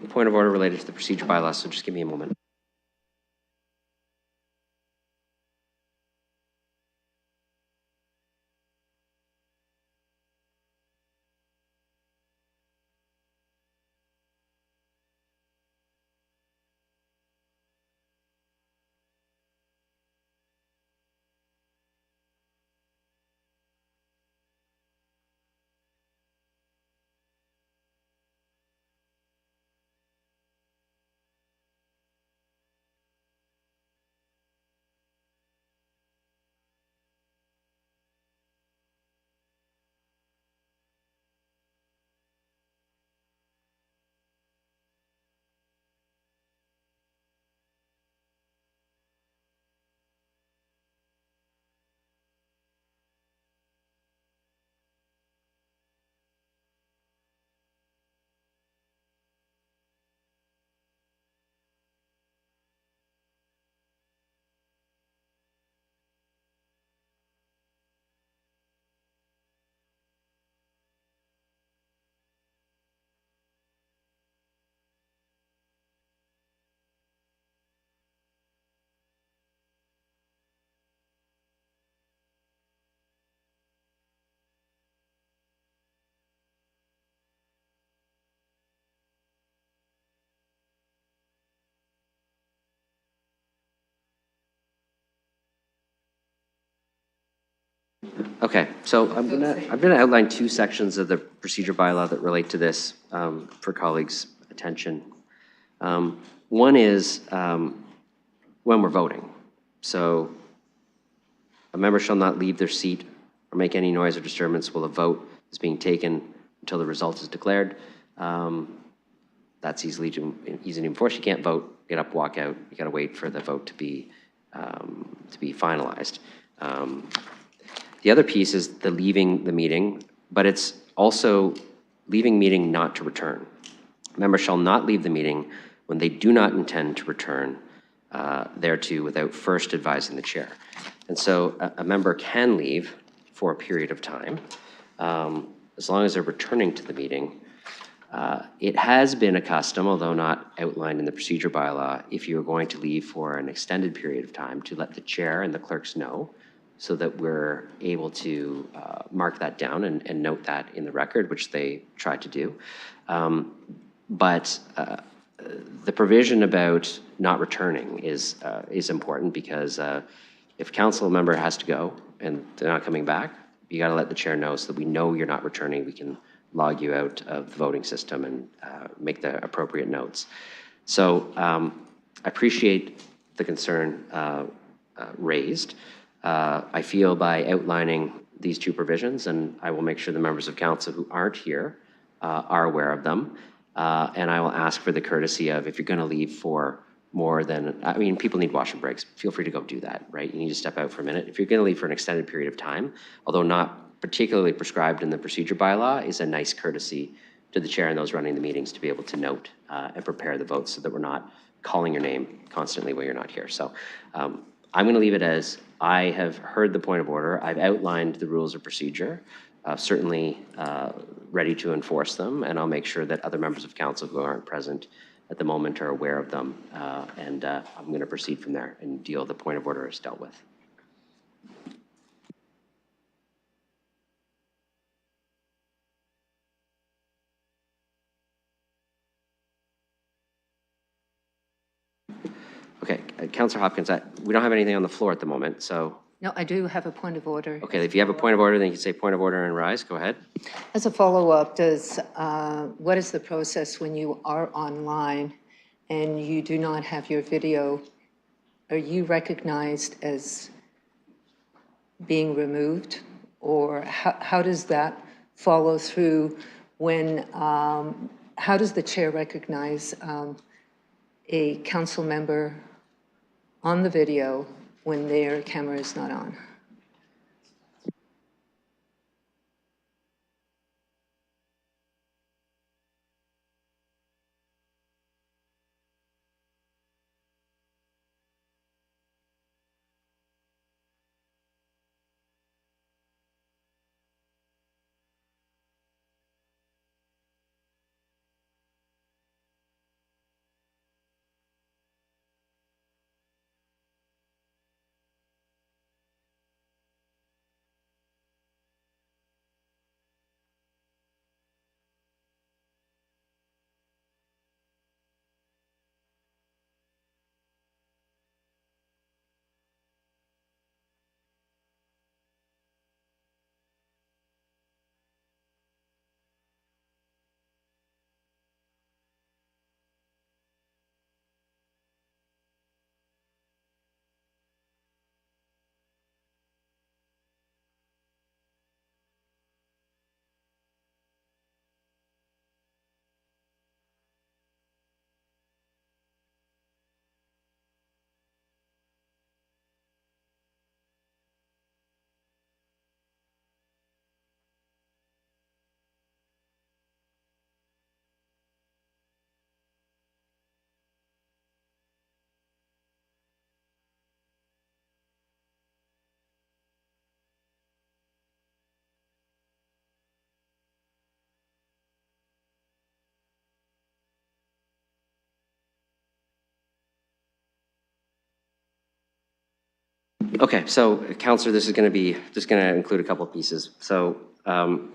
Point of order related to the procedure bylaw, so just give me a moment. Okay, so I'm gonna outline two sections of the procedure bylaw that relate to this for colleagues' attention. One is when we're voting. So a member shall not leave their seat or make any noise or disturbance while a vote is being taken until the result is declared. That's easy to enforce. You can't vote, get up, walk out. You gotta wait for the vote to be finalized. The other piece is the leaving the meeting, but it's also leaving meeting not to return. Members shall not leave the meeting when they do not intend to return thereto without first advising the chair. And so a member can leave for a period of time as long as they're returning to the meeting. It has been a custom, although not outlined in the procedure bylaw, if you're going to leave for an extended period of time, to let the chair and the clerks know so that we're able to mark that down and note that in the record, which they tried to do. But the provision about not returning is important because if a council member has to go and they're not coming back, you got to let the chair know so that we know you're not returning. We can log you out of the voting system and make the appropriate notes. So I appreciate the concern raised. I feel by outlining these two provisions, and I will make sure the members of council who aren't here are aware of them, and I will ask for the courtesy of, if you're going to leave for more than, I mean, people need washroom breaks. Feel free to go do that, right? You need to step out for a minute. If you're going to leave for an extended period of time, although not particularly prescribed in the procedure bylaw, is a nice courtesy to the chair and those running the meetings to be able to note and prepare the votes so that we're not calling your name constantly when you're not here. So I'm going to leave it as I have heard the point of order. I've outlined the rules of procedure, certainly ready to enforce them, and I'll make sure that other members of council who aren't present at the moment are aware of them. And I'm going to proceed from there and deal the point of order as dealt with. Okay, Councillor Hopkins, we don't have anything on the floor at the moment, so No, I do have a point of order. Okay, if you have a point of order, then you can say point of order and rise. Go ahead. As a follow-up, what is the process when you are online and you do not have your video? Are you recognized as being removed? Or how does that follow through when, how does the chair recognize a council member on the video when their camera is not on? Okay, so Counselor, this is going to include a couple of pieces. So from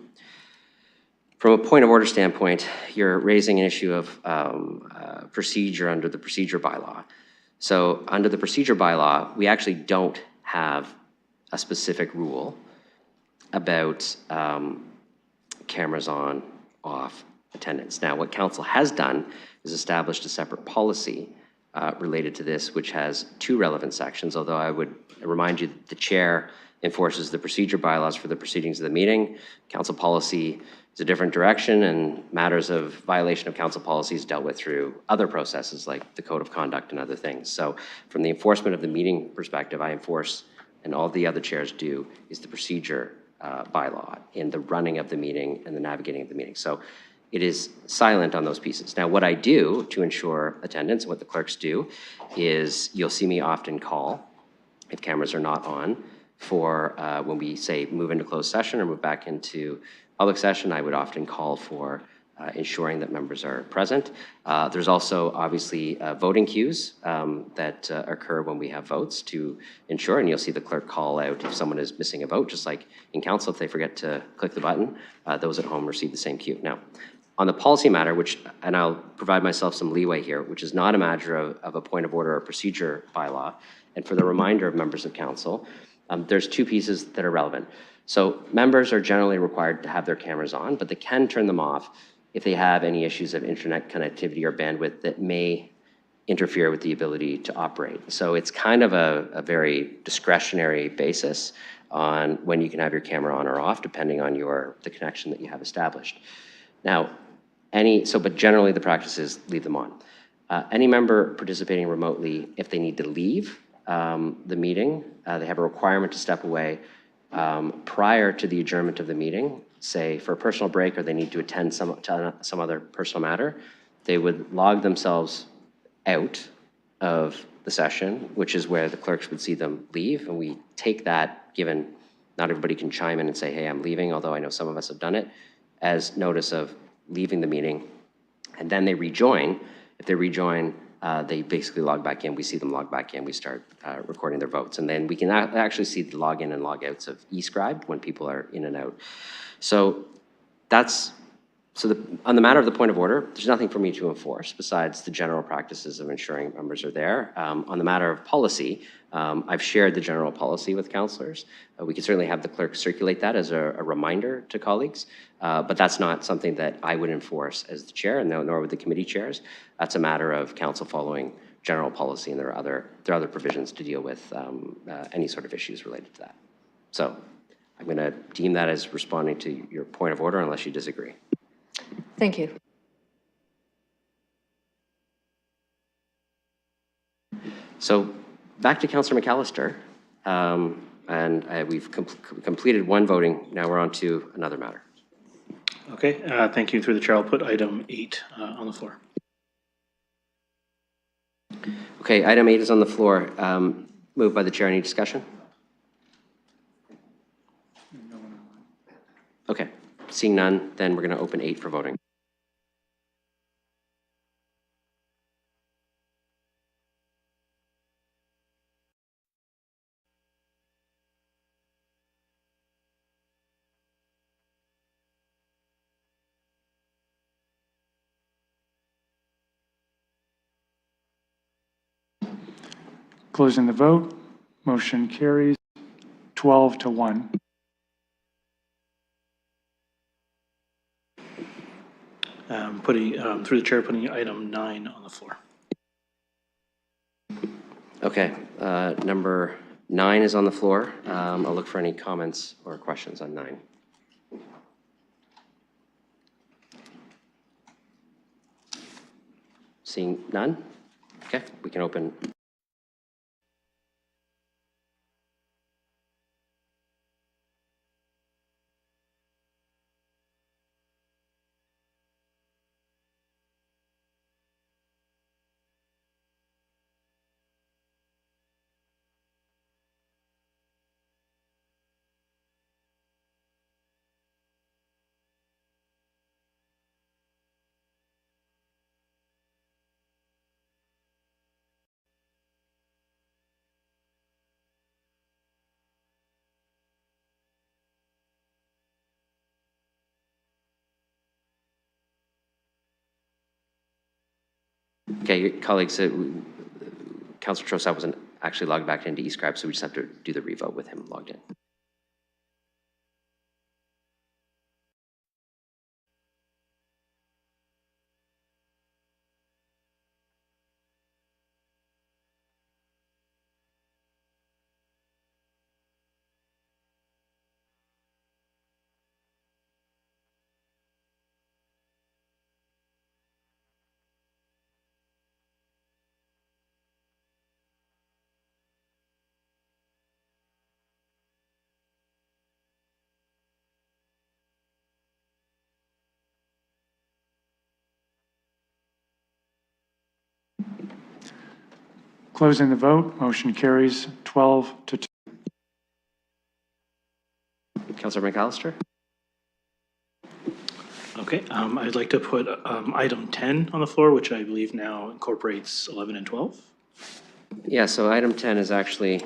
a point of order standpoint, you're raising an issue of procedure under the procedure bylaw. So under the procedure bylaw, we actually don't have a specific rule about cameras on, off, attendance. Now, what council has done is established a separate policy related to this, which has two relevant sections, although I would remind you that the chair enforces the procedure bylaws for the proceedings of the meeting. Council policy is a different direction, and matters of violation of council policy is dealt with through other processes like the code of conduct and other things. So from the enforcement of the meeting perspective, I enforce, and all the other chairs do, is the procedure bylaw in the running of the meeting and the navigating of the meeting. So it is silent on those pieces. Now, what I do to ensure attendance, what the clerks do, is you'll see me often call, if cameras are not on, for when we say move into closed session or move back into public session, I would often call for ensuring that members are present. There's also obviously voting queues that occur when we have votes to ensure, and you'll see the clerk call out if someone is missing a vote, just like in council, if they forget to click the button, those at home receive the same queue. Now, on the policy matter, which, and I'll provide myself some leeway here, which is not a matter of a point of order or procedure bylaw, and for the reminder of members of council, there's two pieces that are relevant. So members are generally required to have their cameras on, but they can turn them off if they have any issues of internet connectivity or bandwidth that may interfere with the ability to operate. So it's kind of a very discretionary basis on when you can have your camera on or off, depending on the connection that you have established. Now, but generally the practice is leave them on. Any member participating remotely, if they need to leave the meeting, they have a requirement to step away prior to the adjournment of the meeting, say for a personal break, or they need to attend some other personal matter, they would log themselves out of the session, which is where the clerks would see them leave. And we take that, given not everybody can chime in and say, hey, I'm leaving, although I know some of us have done it, as notice of leaving the meeting. And then they rejoin. If they rejoin, they basically log back in. We see them log back in. We start recording their votes. And then we can actually see the login and logouts of eScribe when people are in and out. So that's So on the matter of the point of order, there's nothing for me to enforce besides the general practices of ensuring members are there. On the matter of policy, I've shared the general policy with councillors. We can certainly have the clerk circulate that as a reminder to colleagues, but that's not something that I would enforce as the chair, and nor would the committee chairs. That's a matter of council following general policy, and there are other provisions to deal with any sort of issues related to that. So I'm going to deem that as responding to your point of order unless you disagree. Thank you. So back to Councillor McAllister, and we've completed one voting. Now we're on to another matter. Okay, thank you. Through the chair, I'll put item 8 on the floor. Okay, item 8 is on the floor. Moved by the chair. Any discussion? Okay, seeing none, then we're going to open 8 for voting. Closing the vote, motion carries 12-1. Through the chair, putting item 9 on the floor. Okay, number 9 is on the floor. I'll look for any comments or questions on 9. Seeing none? Okay, we can open. Okay, colleagues, Councillor Trosat wasn't actually logged back into eScribe, so we just have to do the revote with him logged in. Closing the vote, motion carries 12-2. Councillor McAllister? Okay, I'd like to put item 10 on the floor, which I believe now incorporates 11 and 12. Yeah, so item 10 is actually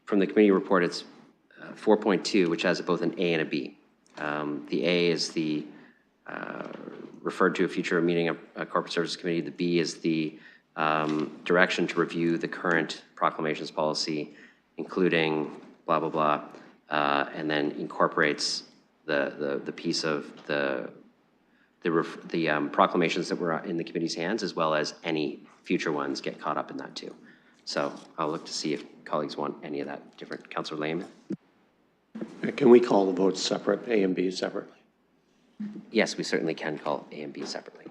from the committee report, it's 4.2, which has both an A and a B. The A is the referred to a future meeting of Corporate Services Committee. The B is the direction to review the current proclamations policy, including blah, blah, blah, and then incorporates the piece of the proclamations that were in the committee's hands, as well as any future ones get caught up in that too. So I'll look to see if colleagues want any of that different. Councillor Lehman? Can we call the votes separate, A and B separately? Yes, we certainly can call A and B separately.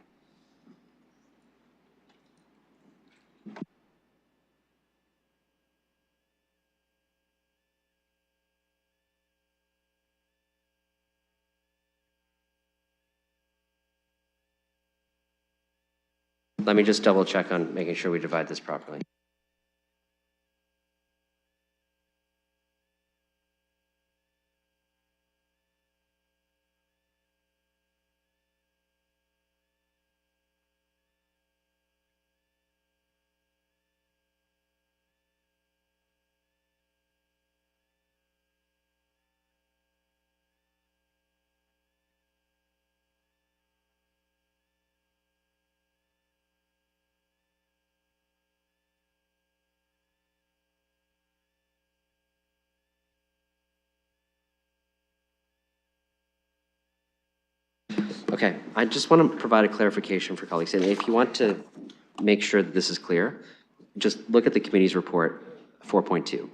Let me just double check on making sure we divide this properly. Okay, I just want to provide a clarification for colleagues, and if you want to make sure that this is clear, just look at the committee's report 4.2.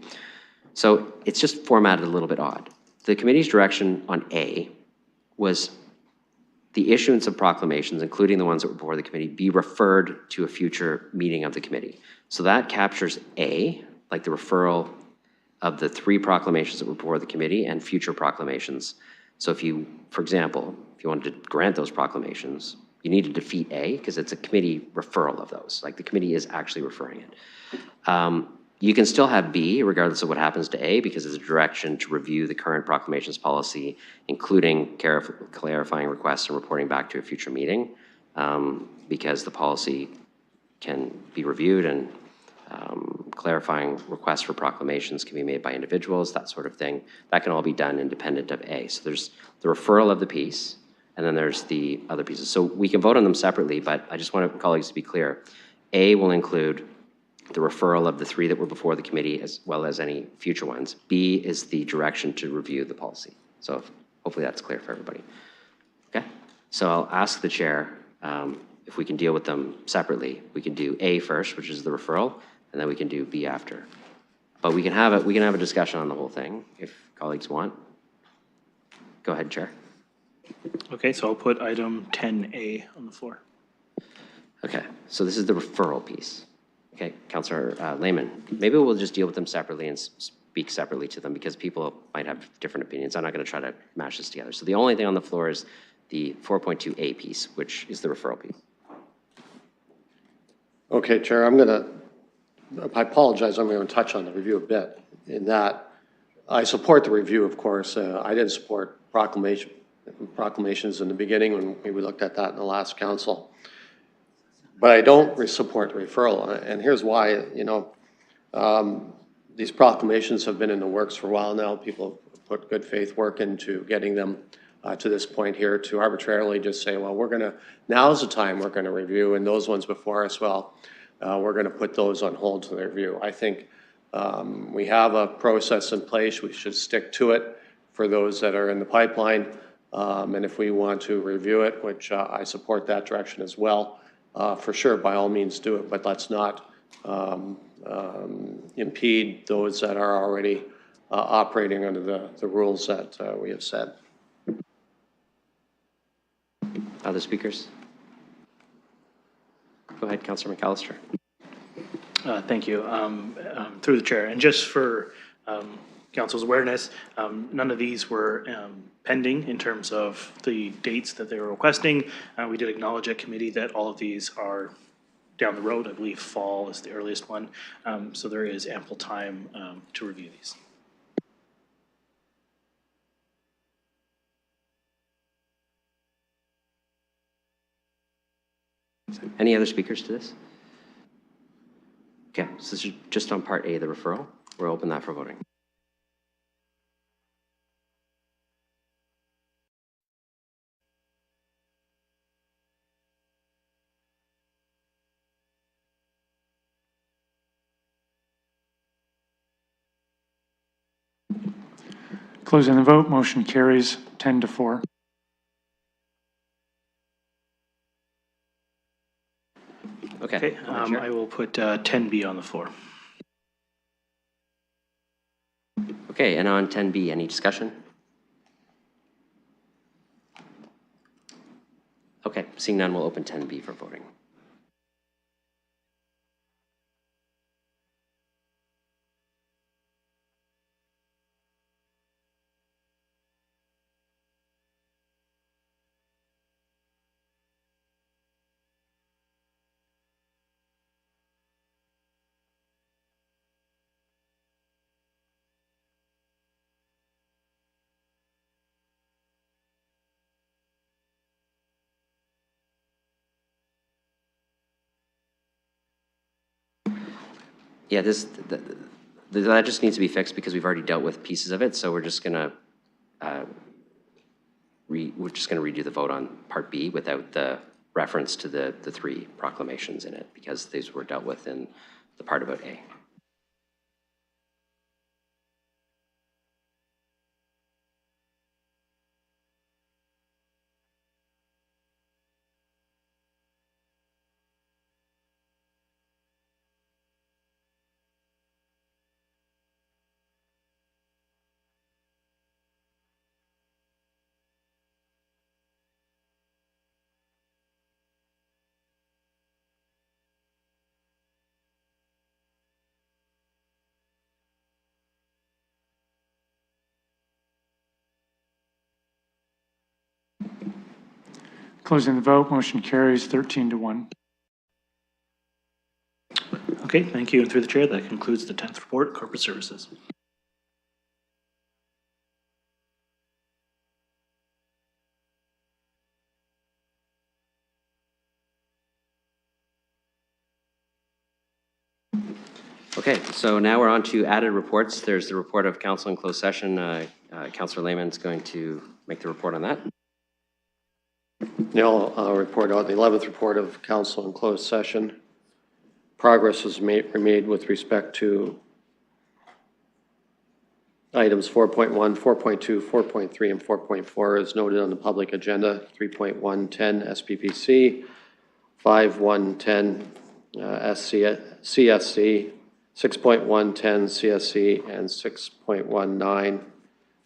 So it's just formatted a little bit odd. The committee's direction on A was the issuance of proclamations, including the ones that were before the committee, be referred to a future meeting of the committee. So that captures A, like the referral of the 3 proclamations that were before the committee and future proclamations. So if you, for example, if you wanted to grant those proclamations, you need to defeat A because it's a committee referral of those. Like the committee is actually referring it. You can still have B regardless of what happens to A because it's a direction to review the current proclamations policy, including clarifying requests and reporting back to a future meeting because the policy can be reviewed and clarifying requests for proclamations can be made by individuals, that sort of thing. That can all be done independent of A. So there's the referral of the piece, and then there's the other pieces. So we can vote on them separately, but I just want colleagues to be clear. A will include the referral of the 3 that were before the committee as well as any future ones. B is the direction to review the policy. So hopefully that's clear for everybody. Okay, so I'll ask the chair if we can deal with them separately. We can do A first, which is the referral, and then we can do B after. But we can have a discussion on the whole thing if colleagues want. Go ahead, Chair. Okay, so I'll put item 10A on the floor. Okay, so this is the referral piece. Okay, Councillor Lehman, maybe we'll just deal with them separately and speak separately to them because people might have different opinions. I'm not going to try to mash this together. So the only thing on the floor is the 4.2A piece, which is the referral piece. Okay, Chair, I apologize, I'm going to touch on the review a bit in that I support the review, of course. I didn't support proclamations in the beginning when we looked at that in the last council. But I don't support the referral, and here's why. These proclamations have been in the works for a while now. People have put good faith work into getting them to this point here. To arbitrarily just say, well, now's the time we're going to review, and those ones before us, well, we're going to put those on hold to the review. I think we have a process in place. We should stick to it for those that are in the pipeline, and if we want to review it, which I support that direction as well. For sure, by all means do it, but let's not impede those that are already operating under the rules that we have set. Other speakers? Go ahead, Councillor McAllister. Thank you. Through the chair, and just for Council's awareness, none of these were pending in terms of the dates that they were requesting. We did acknowledge at committee that all of these are down the road. I believe fall is the earliest one. So there is ample time to review these. Any other speakers to this? Okay, so this is just on part A, the referral. We'll open that for voting. Closing the vote, motion carries 10-4. Okay, I will put 10B on the floor. Okay, and on 10B, any discussion? Okay, seeing none, we'll open 10B for voting. Yeah, that just needs to be fixed because we've already dealt with pieces of it. So we're just gonna redo the vote on part B without the reference to the 3 proclamations in it because these were dealt with in the part about A. Closing the vote, motion carries 13-1. Okay, thank you. And through the chair, that concludes the 10th report, corporate services. Okay, so now we're on to added reports. There's the report of council in closed session. Councillor Lehman's going to make the report on that. Now I'll report out the 11th report of council in closed session. Progress was made with respect to items 4.1, 4.2, 4.3, and 4.4 as noted on the public agenda. 3.110 SPPC, 5.110 CSC, 6.110 CSC, and 6.19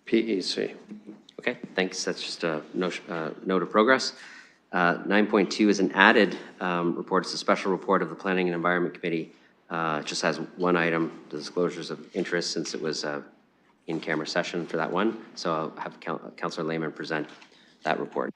PEC. Okay, thanks. That's just a note of progress. 9.2 is an added report. It's a special report of the Planning and Environment Committee. It just has one item, the disclosures of interest, since it was in-camera session for that one. So I'll have Councillor Lehman present that report.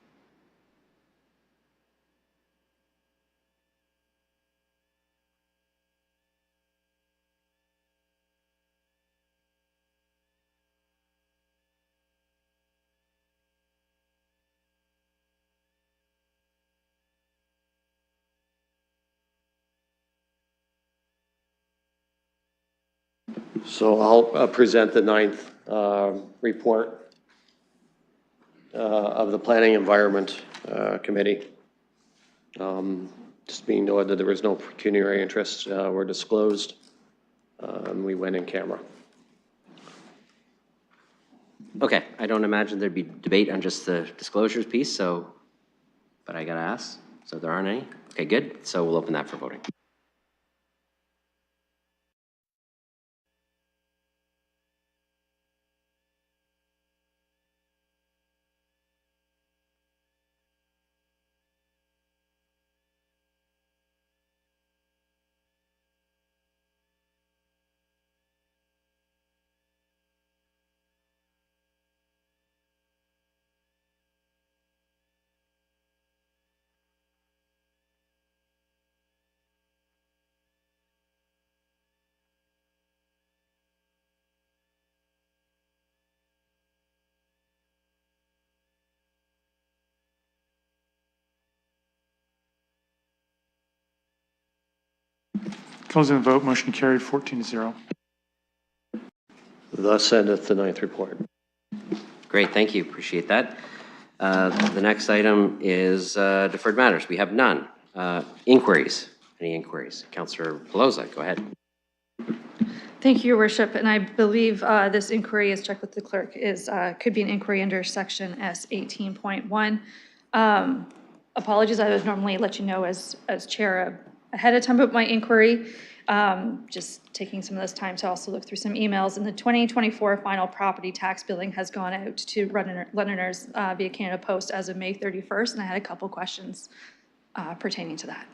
So I'll present the 9th report of the Planning Environment Committee. Just being noted that there was no pecuniary interests were disclosed. We went in camera. Okay, I don't imagine there'd be debate on just the disclosures piece, so, but I gotta ask, so there aren't any? Okay, good, so we'll open that for voting. Closing the vote, motion carried 14-0. Thus endeth the 9th report. Great, thank you, appreciate that. The next item is deferred matters. We have none. Inquiries, any inquiries? Councillor Pelosa, go ahead. Thank you, Your Worship, and I believe this inquiry, as checked with the clerk, could be an inquiry under section S 18.1. Apologies, I would normally let you know as chair ahead of time about my inquiry. Just taking some of this time to also look through some emails. And the 2024 final property tax billing has gone out to Londoners via Canada Post as of May 31st, and I had a couple questions pertaining to that.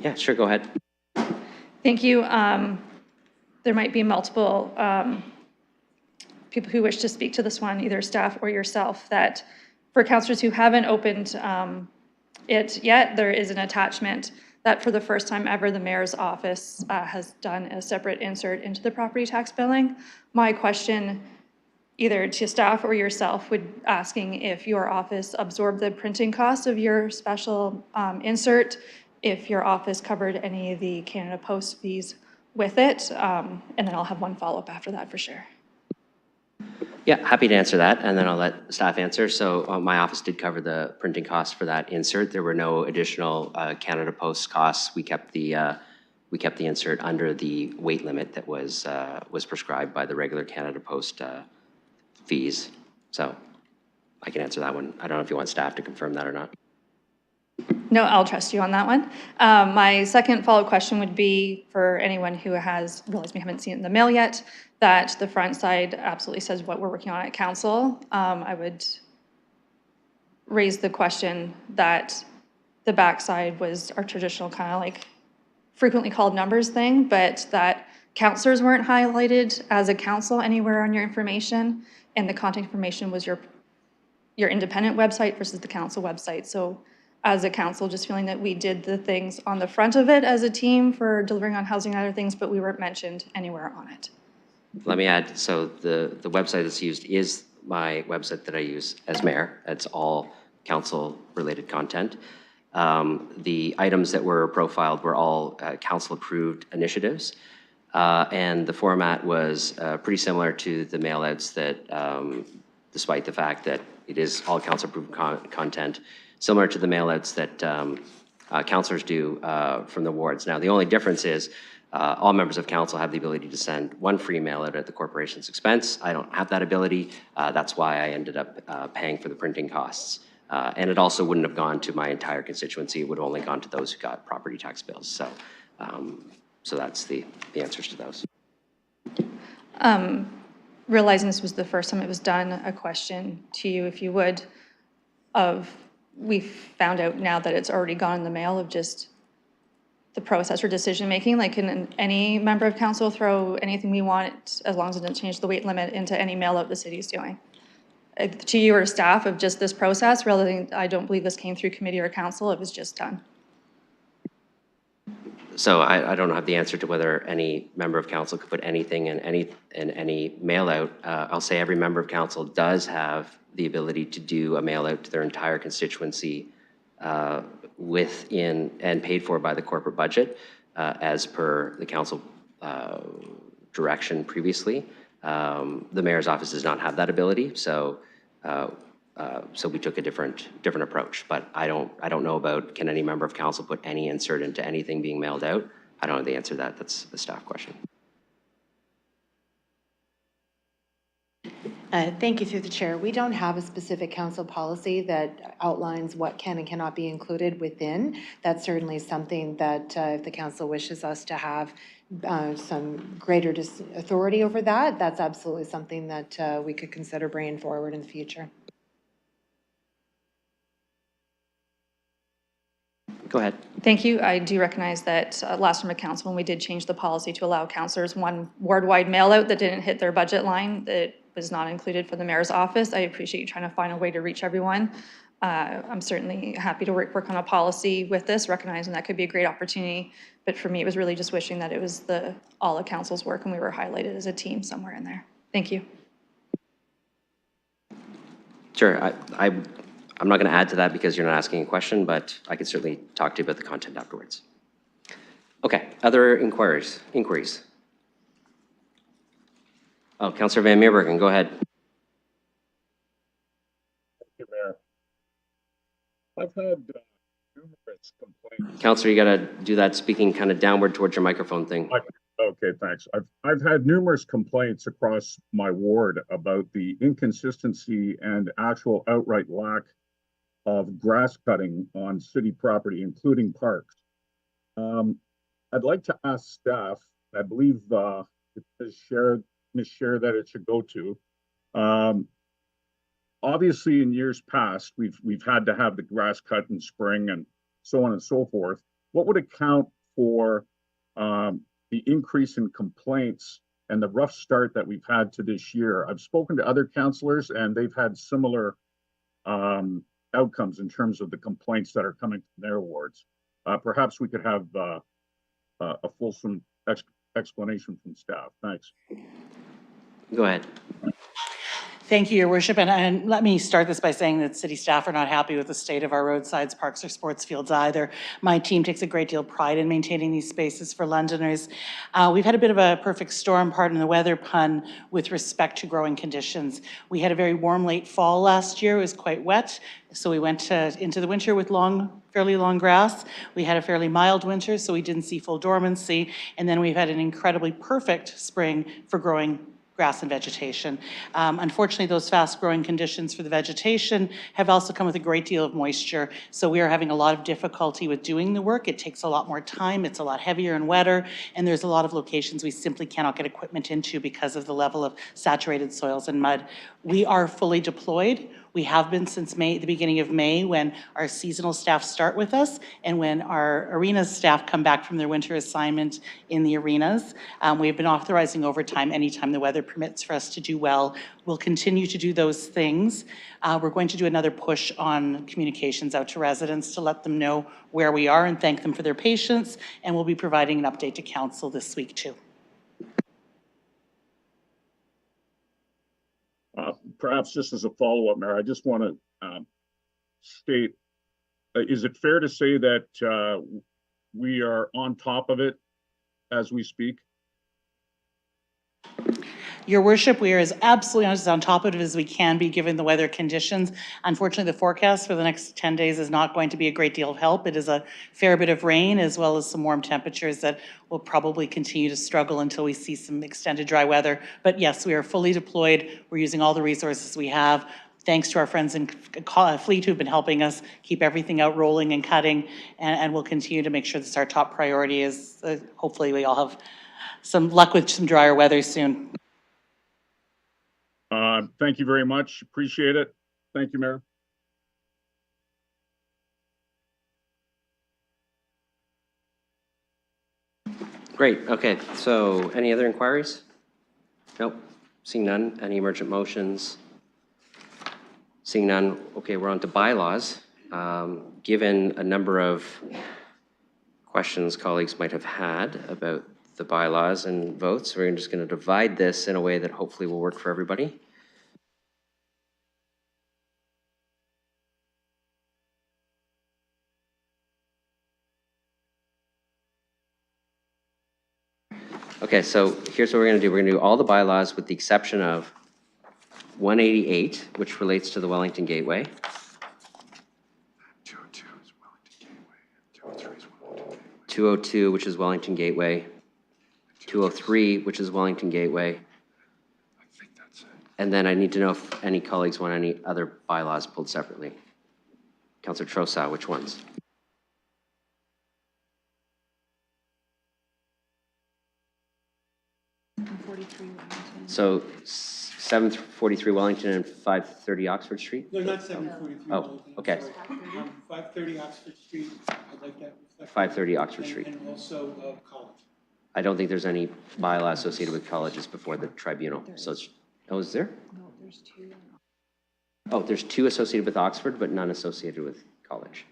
Yeah, sure, go ahead. Thank you. There might be multiple people who wish to speak to this one, either staff or yourself, that for councillors who haven't opened it yet, there is an attachment that for the first time ever, the mayor's office has done a separate insert into the property tax billing. My question, either to staff or yourself, would asking if your office absorbed the printing cost of your special insert, if your office covered any of the Canada Post fees with it, and then I'll have one follow-up after that for sure. Yeah, happy to answer that, and then I'll let staff answer. So my office did cover the printing costs for that insert. There were no additional Canada Post costs. We kept the insert under the weight limit that was prescribed by the regular Canada Post fees. So I can answer that one. I don't know if you want staff to confirm that or not. No, I'll trust you on that one. My second follow-up question would be for anyone who has realized we haven't seen it in the mail yet, that the front side absolutely says what we're working on at council. I would raise the question that the back side was our traditional kind of like frequently called numbers thing, but that councillors weren't highlighted as a council anywhere on your information, and the contact information was your your independent website versus the council website. So as a council, just feeling that we did the things on the front of it as a team for delivering on housing and other things, but we weren't mentioned anywhere on it. Let me add, so the website that's used is my website that I use as mayor. It's all council-related content. The items that were profiled were all council-approved initiatives. And the format was pretty similar to the mailouts that, despite the fact that it is all council-approved content, similar to the mailouts that councilors do from the wards. Now, the only difference is all members of council have the ability to send one free mailout at the corporation's expense. I don't have that ability. That's why I ended up paying for the printing costs. And it also wouldn't have gone to my entire constituency. It would have only gone to those who got property tax bills. So, so that's the answers to those. Realizing this was the first time it was done, a question to you, if you would, we found out now that it's already gone in the mail of just the process for decision-making. Like, can any member of council throw anything we want, as long as it doesn't change the weight limit, into any mail out the city's doing? To you or staff of just this process, rather than, I don't believe this came through committee or council, it was just done. So I don't have the answer to whether any member of council could put anything in any mail out. I'll say every member of council does have the ability to do a mail out to their entire constituency within and paid for by the corporate budget as per the council direction previously. The mayor's office does not have that ability, so so we took a different approach. But I don't know about, can any member of council put any insert into anything being mailed out? I don't know the answer to that. That's a staff question. Thank you, through the chair. We don't have a specific council policy that outlines what can and cannot be included within. That's certainly something that if the council wishes us to have some greater authority over that, that's absolutely something that we could consider bringing forward in the future. Go ahead. Thank you. I do recognize that last time at council, when we did change the policy to allow councillors one ward-wide mail-out that didn't hit their budget line, that was not included for the mayor's office. I appreciate you trying to find a way to reach everyone. I'm certainly happy to work on a policy with this, recognizing that could be a great opportunity. But for me, it was really just wishing that it was all of council's work and we were highlighted as a team somewhere in there. Thank you. Sure. I'm not going to add to that because you're not asking a question, but I can certainly talk to you about the content afterwards. Okay. Other inquiries? Oh, Councillor Van Meerbergen, go ahead. Thank you, Mayor. I've had numerous complaints. Councillor, you got to do that speaking kind of downward towards your microphone thing. Okay, thanks. I've had numerous complaints across my ward about the inconsistency and actual outright lack of grass cutting on city property, including parks. I'd like to ask staff, I believe it is Ms. Scher that it should go to. Obviously, in years past, we've had to have the grass cut in spring and so on and so forth. What would account for the increase in complaints and the rough start that we've had to this year? I've spoken to other councillors and they've had similar outcomes in terms of the complaints that are coming from their wards. Perhaps we could have a fulsome explanation from staff. Thanks. Go ahead. Thank you, Your Worship. And let me start this by saying that city staff are not happy with the state of our roadsides, parks, or sports fields either. My team takes a great deal of pride in maintaining these spaces for Londoners. We've had a bit of a perfect storm, pardon the weather pun, with respect to growing conditions. We had a very warm late fall last year. It was quite wet. So we went into the winter with fairly long grass. We had a fairly mild winter, so we didn't see full dormancy. And then we've had an incredibly perfect spring for growing grass and vegetation. Unfortunately, those fast-growing conditions for the vegetation have also come with a great deal of moisture, so we are having a lot of difficulty with doing the work. It takes a lot more time, it's a lot heavier and wetter, and there's a lot of locations we simply cannot get equipment into because of the level of saturated soils and mud. We are fully deployed. We have been since May, the beginning of May, when our seasonal staff start with us and when our arenas staff come back from their winter assignment in the arenas. We've been authorizing overtime anytime the weather permits for us to do well. We'll continue to do those things. We're going to do another push on communications out to residents to let them know where we are and thank them for their patience. And we'll be providing an update to council this week too. Perhaps just as a follow-up, Mayor, I just want to state, is it fair to say that we are on top of it as we speak? Your worship, we are as absolutely as on top of it as we can be given the weather conditions. Unfortunately, the forecast for the next 10 days is not going to be a great deal of help. It is a fair bit of rain as well as some warm temperatures that will probably continue to struggle until we see some extended dry weather. But yes, we are fully deployed. We're using all the resources we have. Thanks to our friends in Fleet who've been helping us keep everything out rolling and cutting, and we'll continue to make sure this our top priority is hopefully we all have some luck with some drier weather soon. Thank you very much. Appreciate it. Thank you, Mayor. Great, okay, so any other inquiries? Nope, seeing none. Any emergent motions? Seeing none, okay, we're on to bylaws. Given a number of questions colleagues might have had about the bylaws and votes, we're just going to divide this in a way that hopefully will work for everybody. Okay, so here's what we're going to do. We're going to do all the bylaws with the exception of 188, which relates to the Wellington Gateway. 202 is Wellington Gateway. 203 is Wellington Gateway. 202, which is Wellington Gateway. 203, which is Wellington Gateway. I think that's it. And then I need to know if any colleagues want any other bylaws pulled separately. Councillor Trosa, which ones? So 743 Wellington and 530 Oxford Street? No, not 743. Oh, okay. 530 Oxford Street, I'd like that reflected. 530 Oxford Street. And also College. I don't think there's any bylaw associated with colleges before the tribunal. So it's, oh, is there? No, there's two. Oh, there's two associated with Oxford, but none associated with college.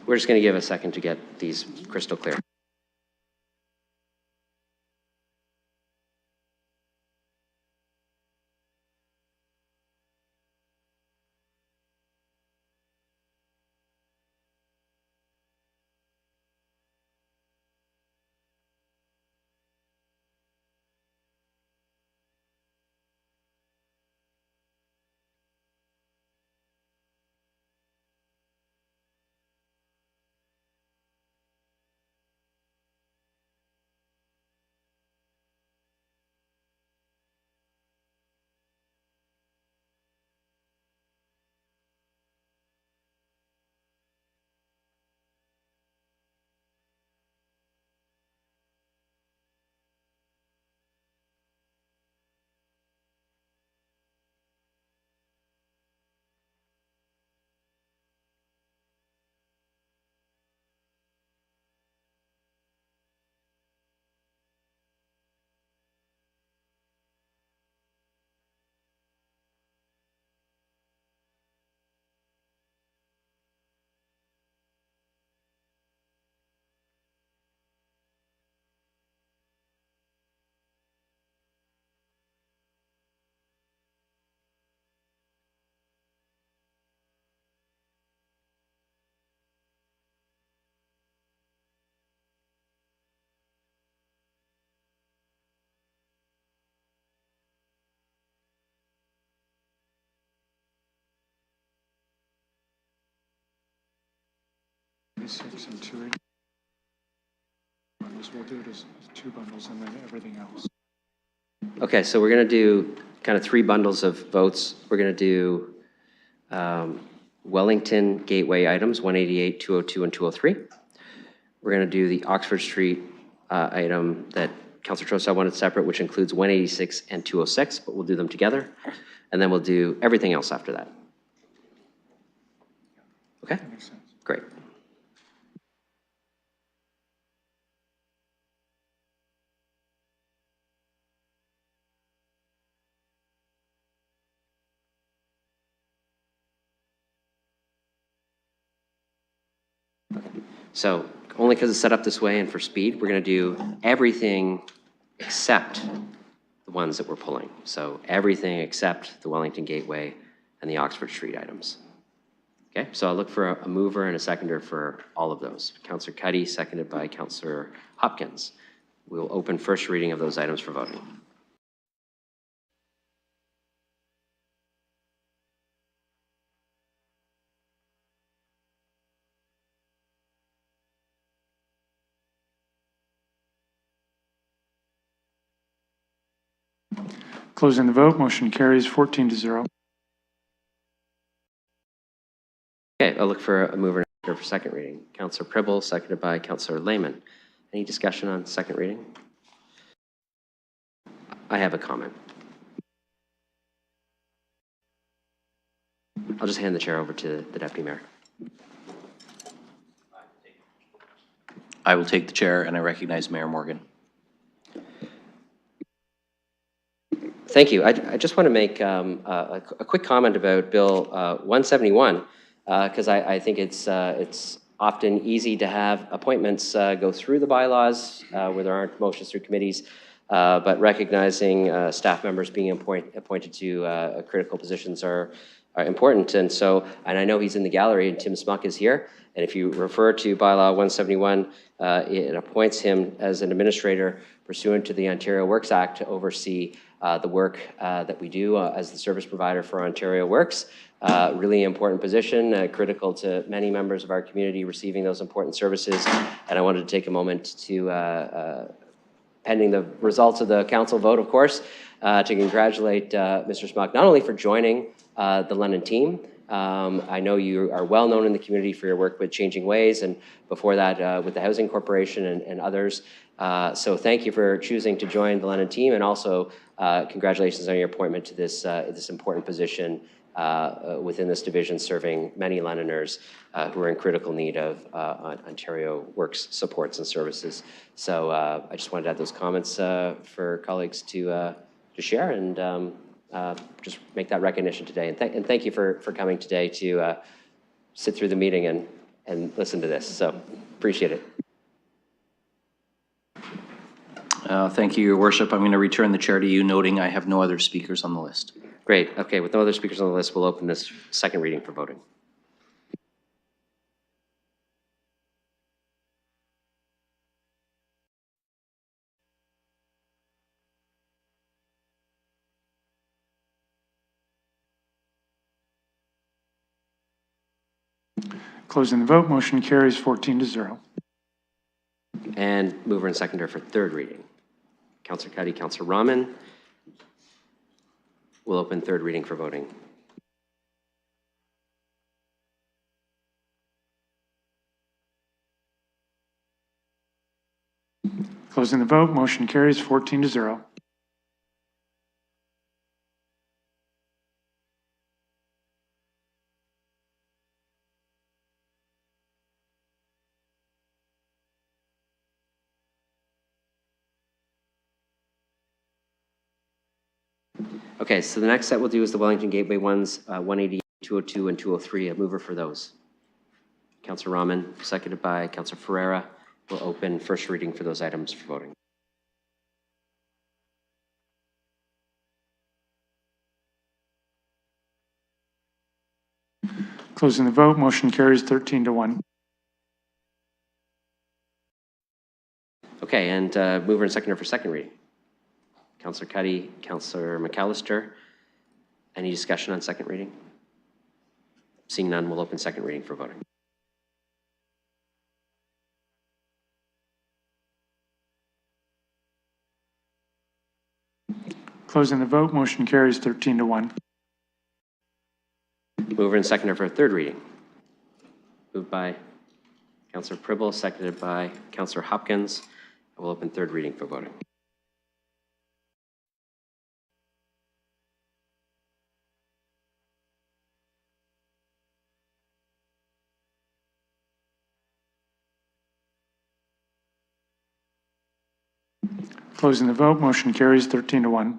We're just going to give a second to get these crystal clear. Six and two. We'll do it as two bundles and then everything else. Okay, so we're going to do kind of three bundles of votes. We're going to do Wellington Gateway items, 188, 202, and 203. We're going to do the Oxford Street item that Councillor Trosa wanted separate, which includes 186 and 206, but we'll do them together. And then we'll do everything else after that. Okay? Great. So only because it's set up this way and for speed, we're going to do everything except the ones that we're pulling. So everything except the Wellington Gateway and the Oxford Street items. Okay, so I'll look for a mover and a seconder for all of those. Councillor Cuddy, seconded by Councillor Hopkins. We'll open first reading of those items for voting. Closing the vote, motion carries 14-0. Okay, I'll look for a mover and a seconder for second reading. Councillor Pribble, seconded by Councillor Lehman. Any discussion on second reading? I have a comment. I'll just hand the chair over to the Deputy Mayor. I will take the chair, and I recognize Mayor Morgan. Thank you. I just want to make a quick comment about Bill 171, because I think it's often easy to have appointments go through the bylaws where there aren't motions through committees, but recognizing staff members being appointed to critical positions are important. And I know he's in the gallery, and Tim Smuck is here. And if you refer to bylaw 171, it appoints him as an administrator pursuant to the Ontario Works Act to oversee the work that we do as the service provider for Ontario Works. Really important position, critical to many members of our community receiving those important services. And I wanted to take a moment to, pending the results of the council vote, of course, to congratulate Mr. Smuck, not only for joining the London team. I know you are well known in the community for your work with Changing Ways, and before that with the Housing Corporation and others. So thank you for choosing to join the London team, and also congratulations on your appointment to this important position within this division, serving many Londoners who are in critical need of Ontario Works supports and services. So I just wanted to add those comments for colleagues to share, and just make that recognition today. And thank you for coming today to sit through the meeting and listen to this. So appreciate it. Thank you, Your Worship. I'm going to return the chair to you, noting I have no other speakers on the list. Great. Okay, with no other speakers on the list, we'll open this second reading for voting. Closing the vote, motion carries 14-0. And mover and seconder for third reading. Councillor Cuddy, Councillor Rahman. We'll open third reading for voting. Closing the vote, motion carries 14-0. Okay, so the next set we'll do is the Wellington Gateway ones, 180, 202, and 203. A mover for those. Councillor Rahman, seconded by Councillor Ferreira. We'll open first reading for those items for voting. Closing the vote, motion carries 13-1. Okay, and mover and seconder for second reading. Councillor Cuddy, Councillor McAllister. Any discussion on second reading? Seeing none, we'll open second reading for voting. Closing the vote, motion carries 13-1. Mover and seconder for third reading. Moved by Councillor Pribble, seconded by Councillor Hopkins. I will open third reading for voting. Closing the vote, motion carries 13-1.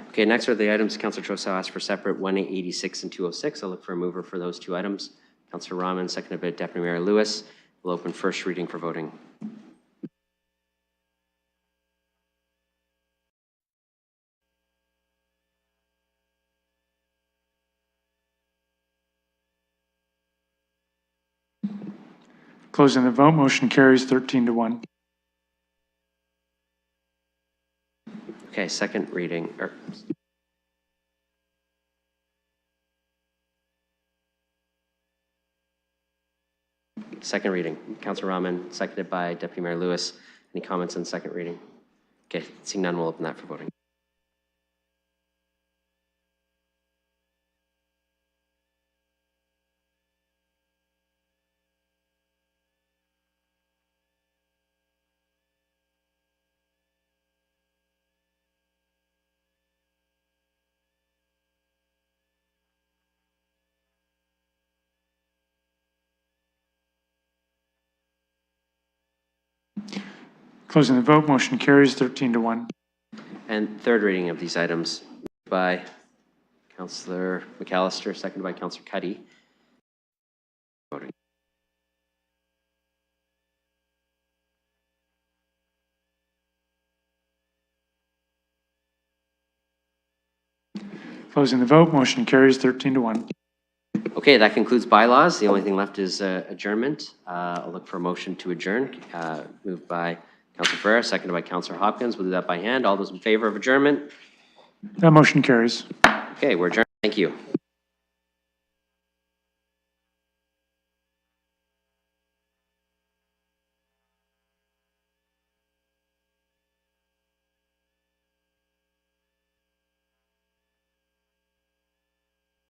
Okay, next are the items Councillor Trosa asked for separate, 186 and 206. I'll look for a mover for those two items. Councillor Rahman, seconded by Deputy Mayor Lewis. We'll open first reading for voting. Closing the vote, motion carries 13-1. Okay, second reading. Second reading. Councillor Rahman, seconded by Deputy Mayor Lewis. Any comments on second reading? Okay, seeing none, we'll open that for voting. Closing the vote, motion carries 13-1. And third reading of these items by Councillor McAllister, seconded by Councillor Cuddy. Voting. Closing the vote, motion carries 13-1. Okay, that concludes bylaws. The only thing left is adjournment. I'll look for a motion to adjourn. Moved by Councillor Ferreira, seconded by Councillor Hopkins. We'll do that by hand. All those in favor of adjournment? That motion carries. Okay, we're adjourned. Thank you.